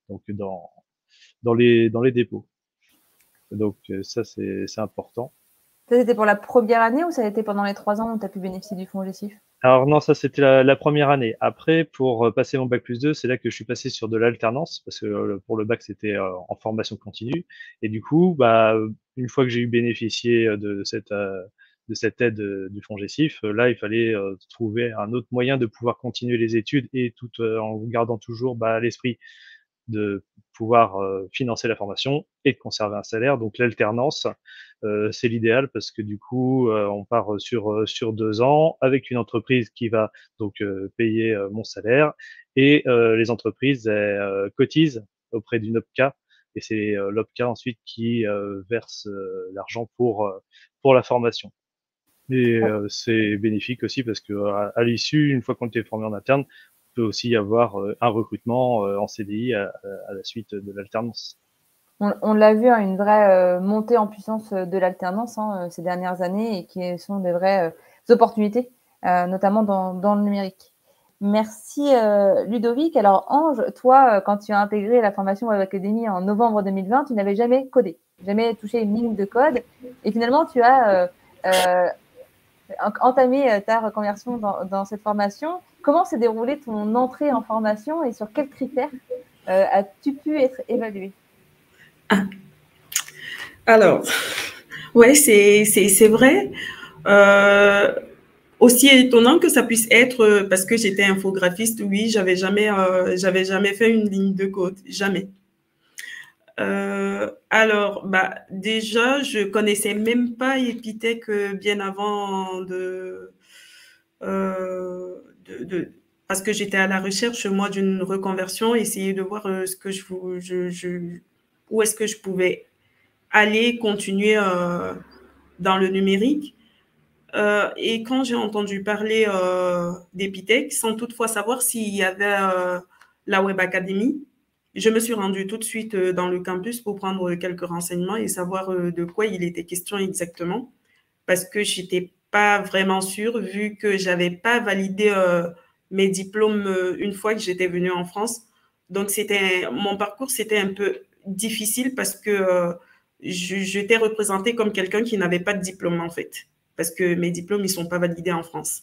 donc dans les dépôts. Donc ça c'est important. Ça, c'était pour la première année ou ça a été pendant les 3 ans où tu as pu bénéficier du FONGECIF? Alors non, ça c'était la première année. Après, pour passer mon bac+2, c'est là que je suis passé sur de l'alternance, parce que pour le bac c'était en formation continue. Et du coup, bah, une fois que j'ai eu bénéficié de cette aide du FONGECIF, là il fallait trouver un autre moyen de pouvoir continuer les études et tout en gardant toujours à l'esprit de pouvoir financer la formation et de conserver un salaire. Donc l'alternance, c'est l'idéal parce que du coup, on part sur 2 ans avec une entreprise qui va donc payer mon salaire et les entreprises cotisent auprès d'une OPCA et c'est l'OPCA ensuite qui verse l'argent pour la formation. Et c'est bénéfique aussi parce que à l'issue, une fois qu'on était formé en interne, peut aussi y avoir un recrutement en CDI à la suite de l'alternance. On l'a vu, hein, une vraie montée en puissance de l'alternance ces dernières années et qui sont des vraies opportunités, notamment dans le numérique. Merci Ludovic. Alors Ange, toi, quand tu as intégré la formation Web Academy en novembre 2020, tu n'avais jamais codé, jamais touché une ligne de code et finalement tu as entamé ta reconversion dans cette formation. Comment s'est déroulée ton entrée en formation et sur quels critères as-tu pu être évalué? Alors, ouais, c'est vrai. Aussi étonnant que ça puisse être, parce que j'étais infographiste, oui, j'avais jamais fait une ligne de code, jamais. Alors, déjà, je connaissais même pas Epitech bien avant parce que j'étais à la recherche, moi, d'une reconversion, essayer de voir ce que où est-ce que je pouvais aller continuer dans le numérique. Et quand j'ai entendu parler d'Epitech, sans toutefois savoir s'il y avait la Web Academy, je me suis rendue tout de suite dans le campus pour prendre quelques renseignements et savoir de quoi il était question exactement, parce que j'étais pas vraiment sûre vu que j'avais pas validé mes diplômes une fois que j'étais venue en France. Donc mon parcours, c'était un peu difficile parce que j'étais représentée comme quelqu'un qui n'avait pas de diplôme en fait, parce que mes diplômes ils sont pas validés en France.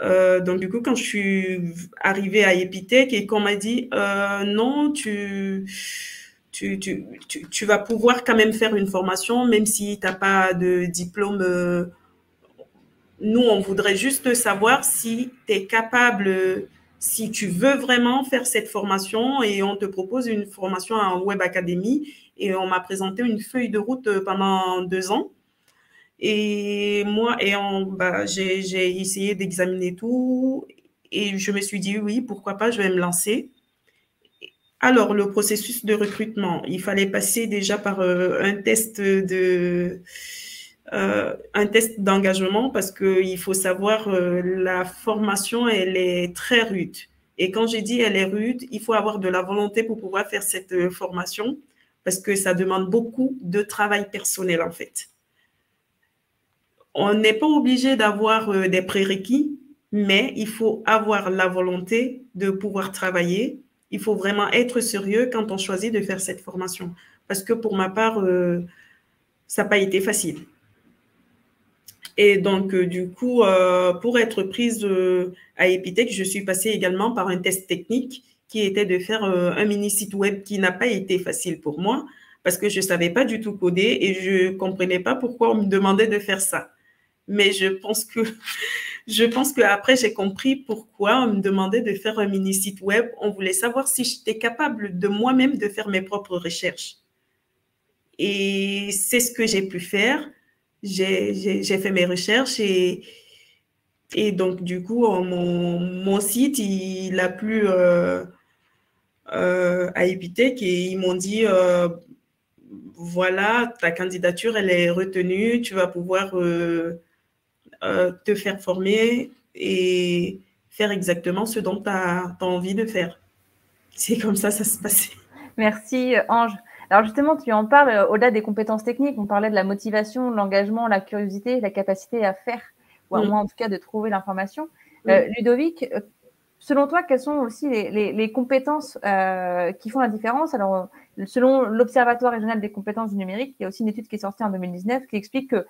Donc du coup, quand je suis arrivée à Epitech et qu'on m'a dit non, tu vas pouvoir quand même faire une formation, même si tu n'as pas de diplôme. Nous, on voudrait juste savoir si tu es capable, si tu veux vraiment faire cette formation, et on te propose une formation en Web Academy. Et on m'a présenté une feuille de route pendant 2 ans. Et moi, j'ai essayé d'examiner tout et je me suis dit oui, pourquoi pas, je vais me lancer. Alors, le processus de recrutement, il fallait passer déjà par un test d'engagement parce qu'il faut savoir, la formation, elle est très rude. Et quand j'ai dit elle est rude, il faut avoir de la volonté pour pouvoir faire cette formation parce que ça demande beaucoup de travail personnel en fait. On n'est pas obligé d'avoir des prérequis, mais il faut avoir la volonté de pouvoir travailler. Il faut vraiment être sérieux quand on choisit de faire cette formation. Parce que pour ma part, ça n'a pas été facile. Et donc, du coup, pour être prise à Epitech, je suis passée également par un test technique qui était de faire un mini site web qui n'a pas été facile pour moi parce que je ne savais pas du tout coder et je ne comprenais pas pourquoi on me demandait de faire ça. Mais je pense qu'après, j'ai compris pourquoi on me demandait de faire un mini site web. On voulait savoir si j'étais capable de moi-même de faire mes propres recherches. Et c'est ce que j'ai pu faire. J'ai fait mes recherches et donc, du coup, mon site, il a plu à Epitech et ils m'ont dit voilà, ta candidature, elle est retenue, tu vas pouvoir te faire former et faire exactement ce dont tu as envie de faire. C'est comme ça se passait. Merci Ange. Alors justement, tu en parles au-delà des compétences techniques, on parlait de la motivation, de l'engagement, la curiosité, la capacité à faire, ou à moins en tout cas de trouver l'information. Ludovic, selon toi, quelles sont aussi les compétences qui font la différence? Alors, selon l'Observatoire régional des compétences du numérique, il y a aussi une étude qui est sortie en 2019 qui explique que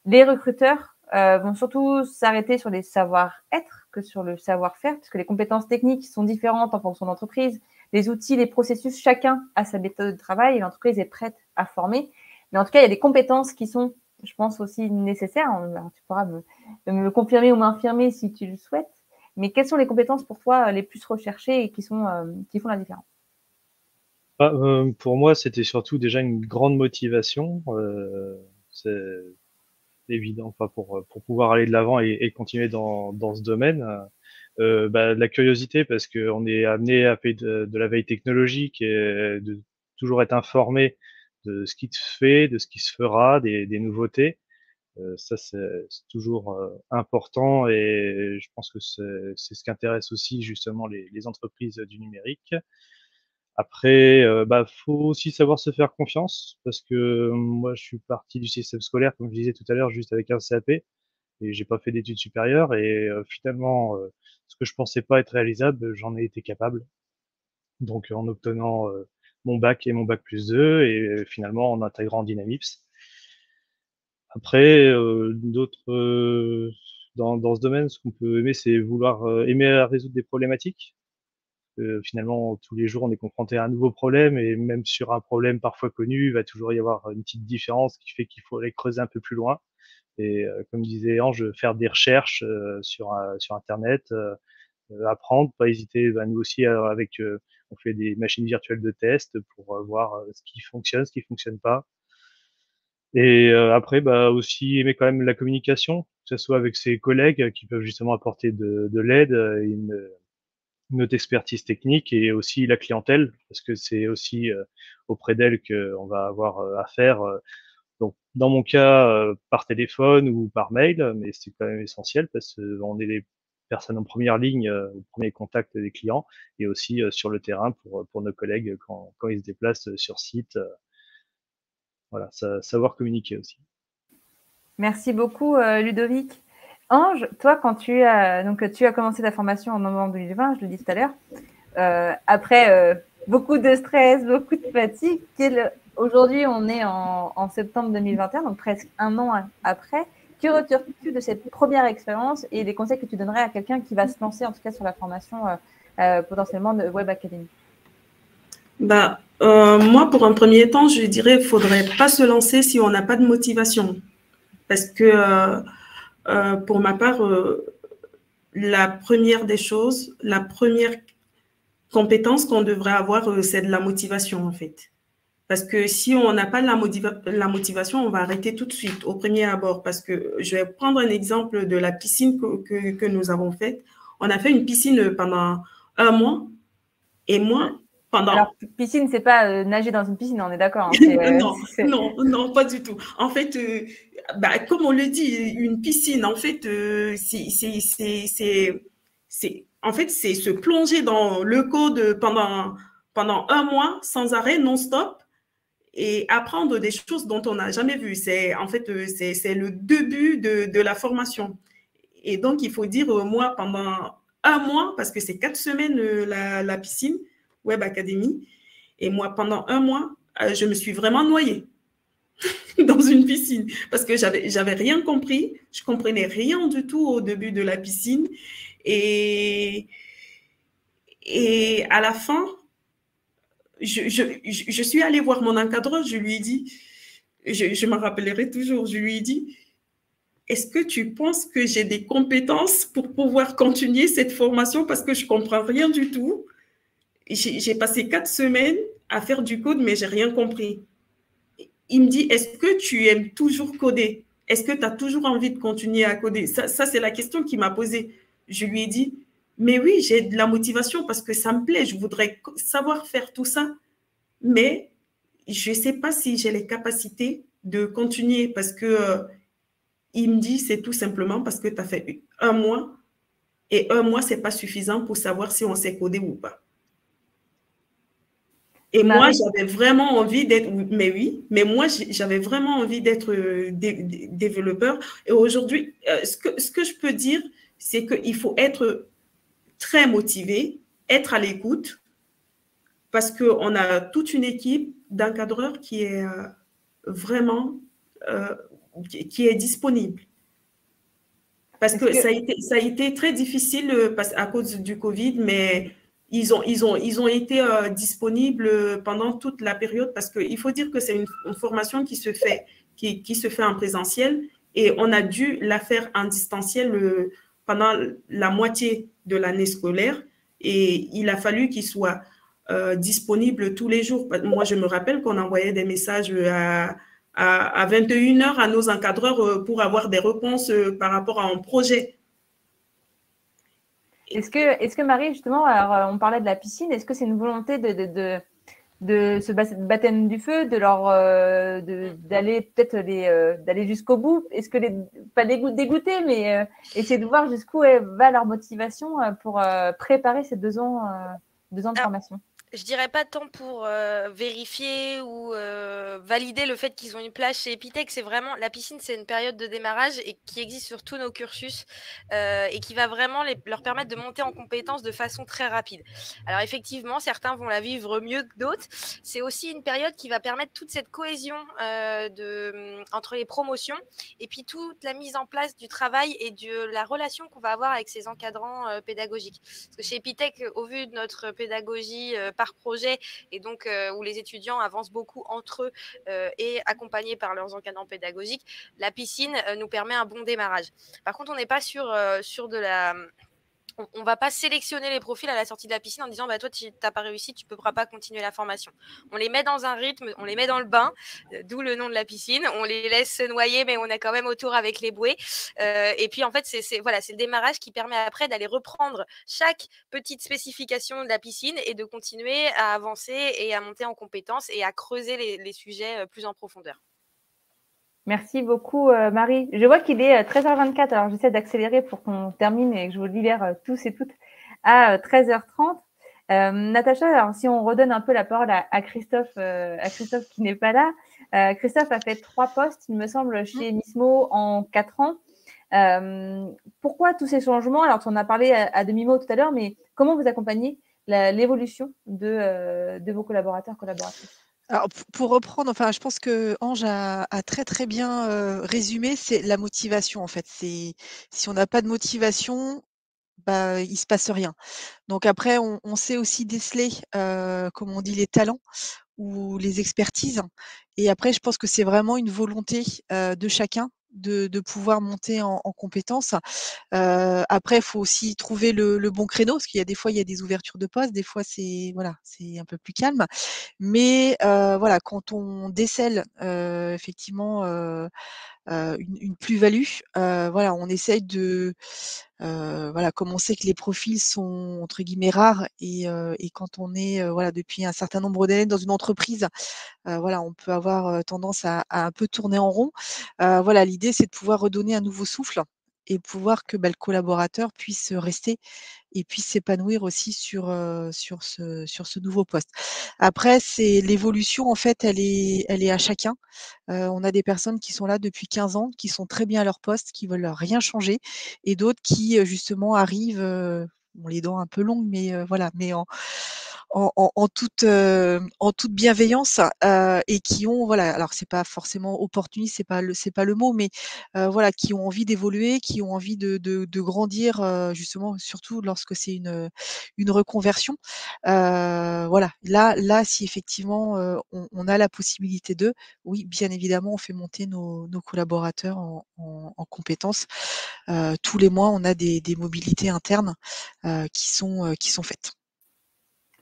les recruteurs vont surtout s'arrêter sur les savoir-être que sur le savoir-faire, puisque les compétences techniques sont différentes en fonction de l'entreprise. Les outils, les processus, chacun a sa méthode de travail et l'entreprise est prête à former. Mais en tout cas, il y a des compétences qui sont, je pense, aussi nécessaires. Alors, tu pourras me confirmer ou m'infirmer si tu le souhaites. Mais quelles sont les compétences pour toi les plus recherchées et qui font la différence? Pour moi, c'était surtout déjà une grande motivation. C'est évident, enfin pour pouvoir aller de l'avant et continuer dans ce domaine. De la curiosité parce qu'on est amené à faire de la veille technologique et de toujours être informé de ce qui se fait, de ce qui se fera, des nouveautés. Ça, c'est toujours important et je pense que c'est ce qui intéresse aussi justement les entreprises du numérique. Après, faut aussi savoir se faire confiance parce que moi, je suis parti du système scolaire, comme je disais tout à l'heure, juste avec un CAP et j'ai pas fait d'études supérieures et finalement, ce que je pensais pas être réalisable, j'en ai été capable. Donc en obtenant mon bac et mon bac plus 2 et finalement en intégrant Dynamips. Après, dans ce domaine, ce qu'on peut aimer, c'est vouloir aimer résoudre des problématiques. Finalement, tous les jours, on est confronté à un nouveau problème et même sur un problème parfois connu, il va toujours y avoir une petite différence qui fait qu'il faut aller creuser un peu plus loin. Et comme disait Ange, faire des recherches sur Internet, apprendre, pas hésiter. Nous aussi, avec On fait des machines virtuelles de test pour voir ce qui fonctionne pas. Et après, bah, aussi aimer quand même la communication, que ce soit avec ses collègues qui peuvent justement apporter de l'aide, une autre expertise technique et aussi la clientèle, parce que c'est aussi auprès d'elle qu'on va avoir affaire. Donc, dans mon cas, par téléphone ou par mail, mais c'est quand même essentiel parce qu'on est les personnes en première ligne, au premier contact des clients et aussi sur le terrain pour nos collègues quand ils se déplacent sur site. Voilà, savoir communiquer aussi. Merci beaucoup, Ludovic. Ange, toi, quand tu as commencé ta formation en novembre 2020, je le dis tout à l'heure, après beaucoup de stress, beaucoup de fatigue, aujourd'hui, on est en septembre 2021, donc presque un an après. Que retires-tu de cette première expérience et les conseils que tu donnerais à quelqu'un qui va se lancer, en tout cas sur la formation potentiellement de Web Academy? Bah, moi, pour un premier temps, je dirais qu'il ne faudrait pas se lancer si on n'a pas de motivation. Parce que pour ma part, la première des choses, la première compétence qu'on devrait avoir, c'est de la motivation, en fait. Parce que si on n'a pas la motivation, on va arrêter tout de suite au premier abord. Parce que je vais prendre un exemple de la piscine que nous avons faite. On a fait une piscine pendant un mois. Et moi, pendant... Alors, piscine, c'est pas nager dans une piscine, on est d'accord. Non, pas du tout. En fait, comme on le dit, une piscine, en fait, c'est se plonger dans le code pendant un mois sans arrêt, non-stop, et apprendre des choses dont on n'a jamais vues. C'est le début de la formation. Et donc, il faut dire, moi, pendant un mois, parce que c'est 4 semaines la piscine, Web Academy, et moi, pendant un mois, je me suis vraiment noyée dans une piscine parce que j'avais rien compris. Je comprenais rien du tout au début de la piscine. Et à la fin, je suis allée voir mon encadreur. Je lui ai dit, je me rappellerai toujours, je lui ai dit, est-ce que tu penses que j'ai des compétences pour pouvoir continuer cette formation parce que je ne comprends rien du tout? J'ai passé 4 semaines à faire du code, mais je n'ai rien compris. Il me dit, est-ce que tu aimes toujours coder? Est-ce que tu as toujours envie de continuer à coder? Ça c'est la question qu'il m'a posée. Je lui ai dit, mais oui, j'ai de la motivation parce que ça me plaît. Je voudrais savoir faire tout ça. Mais je ne sais pas si j'ai les capacités de continuer parce que il me dit, c'est tout simplement parce que tu as fait un mois et un mois, ce n'est pas suffisant pour savoir si on sait coder ou pas. Et moi, j'avais vraiment envie d'être, mais moi, j'avais vraiment envie d'être développeur. Et aujourd'hui, ce que je peux dire, c'est qu'il faut être très motivé, être à l'écoute, parce qu'on a toute une équipe d'encadreurs qui est vraiment, qui est disponible. Parce que ça a été très difficile à cause du Covid, mais ils ont été disponibles pendant toute la période parce qu'il faut dire que c'est une formation qui se fait en présentiel et on a dû la faire en distanciel pendant la moitié de l'année scolaire et il a fallu qu'ils soient disponibles tous les jours. Moi, je me rappelle qu'on envoyait des messages à 21h à nos encadreurs pour avoir des réponses par rapport à un projet. Est-ce que Marie, justement, alors, on parlait de la piscine, est-ce que c'est une volonté de ce baptême du feu, d'aller peut-être d'aller jusqu'au bout? Est-ce que pas dégoûter, mais essayer de voir jusqu'où va leur motivation pour préparer ces 2 ans de formation? Je dirais pas tant pour vérifier ou valider le fait qu'ils ont une plage chez Epitech. C'est vraiment, la piscine, c'est une période de démarrage et qui existe sur tous nos cursus et qui va vraiment leur permettre de monter en compétences de façon très rapide. Alors effectivement, certains vont la vivre mieux que d'autres. C'est aussi une période qui va permettre toute cette cohésion entre les promotions et puis toute la mise en place du travail et de la relation qu'on va avoir avec ces encadrants pédagogiques. Parce que chez Epitech, au vu de notre pédagogie par projet et donc où les étudiants avancent beaucoup entre eux et accompagnés par leurs encadrants pédagogiques, la piscine nous permet un bon démarrage. Par contre, on n'est pas sur de on va pas sélectionner les profils à la sortie de la piscine en disant toi tu n'as pas réussi, tu ne pourras pas continuer la formation. On les met dans un rythme, on les met dans le bain, d'où le nom de la piscine. On les laisse se noyer, mais on est quand même autour avec les bouées. Et puis en fait, c'est le démarrage qui permet après d'aller reprendre chaque petite spécification de la piscine et de continuer à avancer et à monter en compétences et à creuser les sujets plus en profondeur. Merci beaucoup, Marie. Je vois qu'il est 13h24, alors j'essaie d'accélérer pour qu'on termine et que je vous libère tous et toutes à 13h30. Natacha, alors si on redonne un peu la parole à Christophe qui n'est pas là. Christophe a fait 3 postes, il me semble, chez Mismo en 4 ans. Pourquoi tous ces changements? Alors, on a parlé à demi-mot tout à l'heure, mais comment vous accompagnez l'évolution de vos collaborateurs, collaboratrices? Alors, pour reprendre, enfin, je pense que Ange a très très bien résumé, c'est la motivation en fait. Si on n'a pas de motivation, bah, il se passe rien. Donc après, on sait aussi déceler, comme on dit, les talents ou les expertises. Et après, je pense que c'est vraiment une volonté de chacun de pouvoir monter en compétences. Après, il faut aussi trouver le bon créneau, parce qu'il y a des fois, il y a des ouvertures de postes, des fois, c'est un peu plus calme. Mais voilà, quand on décèle effectivement une plus-value, voilà, on essaye de voilà, comme on sait que les profils sont entre guillemets rares et quand on est voilà depuis un certain nombre d'années dans une entreprise, voilà, on peut avoir tendance à un peu tourner en rond. Voilà, l'idée c'est de pouvoir redonner un nouveau souffle et pouvoir que le collaborateur puisse rester et puisse s'épanouir aussi sur ce nouveau poste. Après, c'est l'évolution en fait, elle est à chacun. On a des personnes qui sont là depuis 15 ans, qui sont très bien à leur poste, qui veulent rien changer, et d'autres qui justement arrivent, ont les dents un peu longues, mais voilà, mais en toute bienveillance, et qui ont voilà, alors c'est pas forcément opportuniste, c'est pas le mot, mais voilà, qui ont envie d'évoluer, qui ont envie de grandir, justement, surtout lorsque c'est une reconversion. Voilà, là, si effectivement, on a la possibilité oui, bien évidemment, on fait monter nos collaborateurs en compétences. Tous les mois, on a des mobilités internes qui sont faites.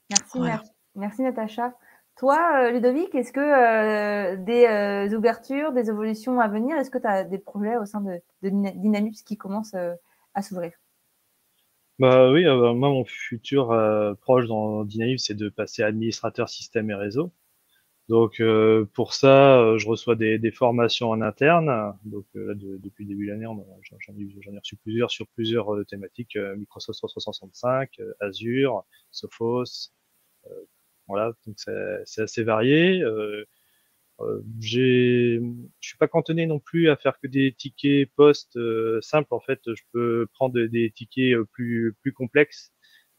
Merci, Voilà. merci Natacha. Toi, Ludovic, est-ce que des ouvertures, des évolutions à venir, est-ce que tu as des projets au sein de Dynamips qui commencent à s'ouvrir? Bah oui, moi, mon futur proche dans Dynamics, c'est de passer administrateur système et réseau. Donc pour ça, je reçois des formations en interne. Donc là, depuis le début de l'année, j'en ai reçu plusieurs sur plusieurs thématiques, Microsoft 365, Azure, Sophos. Voilà, donc c'est assez varié. Je suis pas cantonné non plus à faire que des tickets post simples. En fait, je peux prendre des tickets plus complexes.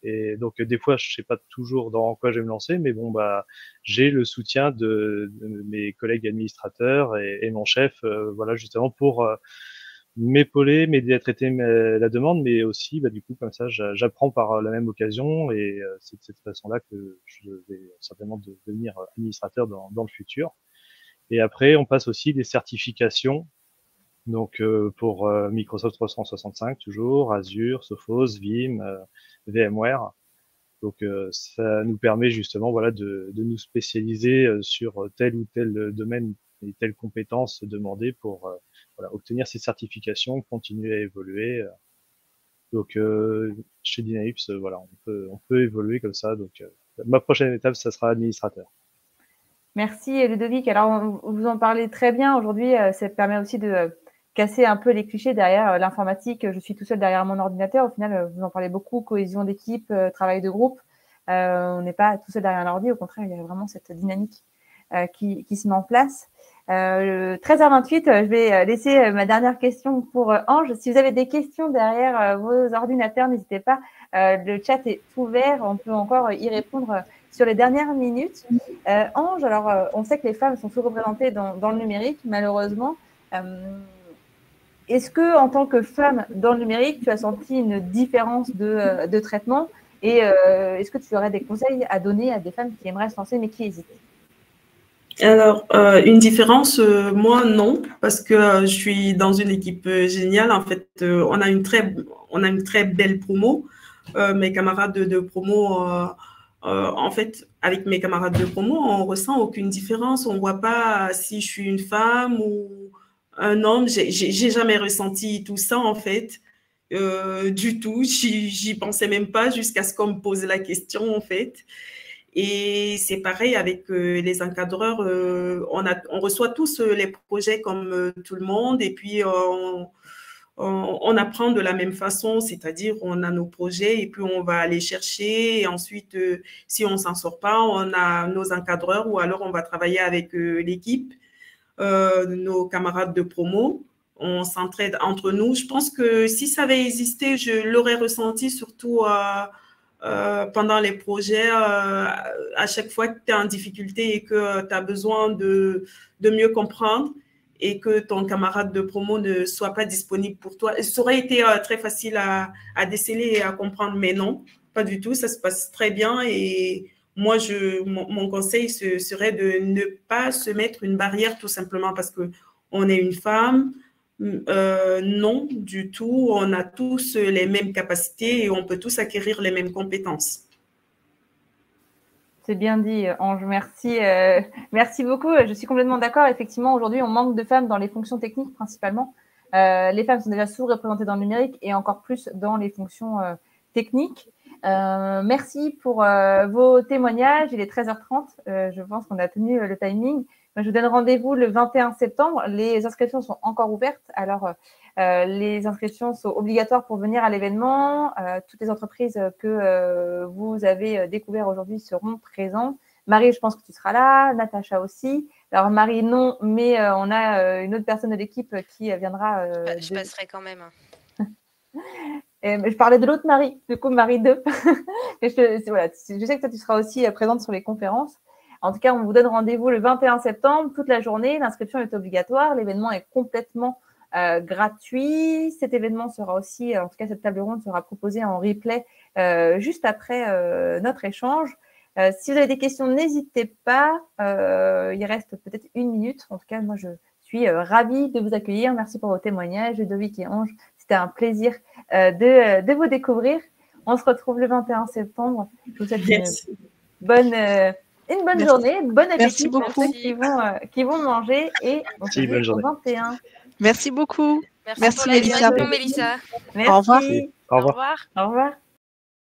Et donc des fois, je sais pas toujours dans quoi je vais me lancer, mais bon bah j'ai le soutien de mes collègues administrateurs et mon chef, voilà justement pour m'épauler, m'aider à traiter la demande, mais aussi bah du coup comme ça j'apprends par la même occasion et c'est de cette façon-là que je vais certainement devenir administrateur dans le futur. Et après, on passe aussi des certifications. Donc pour Microsoft 365 toujours, Azure, Sophos, Vim, VMware. Donc ça nous permet justement voilà de nous spécialiser sur tel ou tel domaine et telle compétence demandée pour voilà, obtenir ces certifications, continuer à évoluer. Donc chez Dynamics, voilà, on peut évoluer comme ça. Donc ma prochaine étape, ça sera administrateur. Merci Ludovic. Alors, vous en parlez très bien aujourd'hui. Ça permet aussi de casser un peu les clichés derrière l'informatique. Je suis tout seul derrière mon ordinateur. Au final, vous en parlez beaucoup, cohésion d'équipe, travail de groupe. On n'est pas tout seul derrière un ordi. Au contraire, il y a vraiment cette dynamique qui se met en place. 13h28, je vais laisser ma dernière question pour Ange. Si vous avez des questions derrière vos ordinateurs, n'hésitez pas. Le chat est ouvert. On peut encore y répondre sur les dernières minutes. Ange, alors on sait que les femmes sont sous-représentées dans le numérique, malheureusement. Est-ce que, en tant que femme dans le numérique, tu as senti une différence de traitement et est-ce que tu aurais des conseils à donner à des femmes qui aimeraient se lancer mais qui hésitent? Alors, une différence, moi, non, parce que je suis dans une équipe géniale. En fait, on a une très belle promo. mes camarades de promo, en fait, avec mes camarades de promo, on ressent aucune différence. On voit pas si je suis une femme ou un homme. J'ai jamais ressenti tout ça, en fait, du tout. J'y pensais même pas jusqu'à ce qu'on me pose la question, en fait. Et c'est pareil avec les encadreurs. On reçoit tous les projets comme tout le monde, et puis on apprend de la même façon, c'est-à-dire on a nos projets et puis on va aller chercher. Et ensuite, si on s'en sort pas, on a nos encadreurs ou alors on va travailler avec l'équipe, nos camarades de promo. On s'entraide entre nous. Je pense que si ça avait existé, je l'aurais ressenti surtout pendant les projets, à chaque fois que tu es en difficulté et que tu as besoin de mieux comprendre et que ton camarade de promo ne soit pas disponible pour toi. Ça aurait été très facile à déceler et à comprendre, mais non, pas du tout. Ça se passe très bien et moi, mon conseil serait de ne pas se mettre une barrière tout simplement parce qu'on est une femme. Non, du tout. On a tous les mêmes capacités et on peut tous acquérir les mêmes compétences. C'est bien dit, Ange. Merci. Merci beaucoup. Je suis complètement d'accord. Effectivement, aujourd'hui, on manque de femmes dans les fonctions techniques principalement. Les femmes sont déjà sous-représentées dans le numérique et encore plus dans les fonctions techniques. Merci pour vos témoignages. Il est 13h30. Je pense qu'on a tenu le timing. Je vous donne rendez-vous le 21 septembre. Les inscriptions sont encore ouvertes. Alors, les inscriptions sont obligatoires pour venir à l'événement. Toutes les entreprises que vous avez découvertes aujourd'hui seront présentes. Marie, je pense que tu seras là. Natacha aussi. Alors, Marie, non, mais on a une autre personne de l'équipe qui viendra. Je passerai quand même. Je parlais de l'autre Marie, du coup, Marie 2. Voilà, je sais que toi, tu seras aussi présente sur les conférences. En tout cas, on vous donne rendez-vous le 21 septembre, toute la journée. L'inscription est obligatoire. L'événement est complètement gratuit. Cet événement sera aussi, en tout cas, cette table ronde sera proposée en replay juste après notre échange. Si vous avez des questions, n'hésitez pas. Il reste peut-être 1 minute. En tout cas, moi, je suis ravie de vous accueillir. Merci pour vos témoignages, Ludovic et Ange. C'était un plaisir de vous découvrir. On se retrouve le 21 septembre. Je vous souhaite une bonne journée, bon appétit. Merci beaucoup. Pour ceux qui vont manger et on se dit au 21. Merci beaucoup. Merci Mélissa. Mélissa. Merci. Au revoir. Au revoir. Au revoir.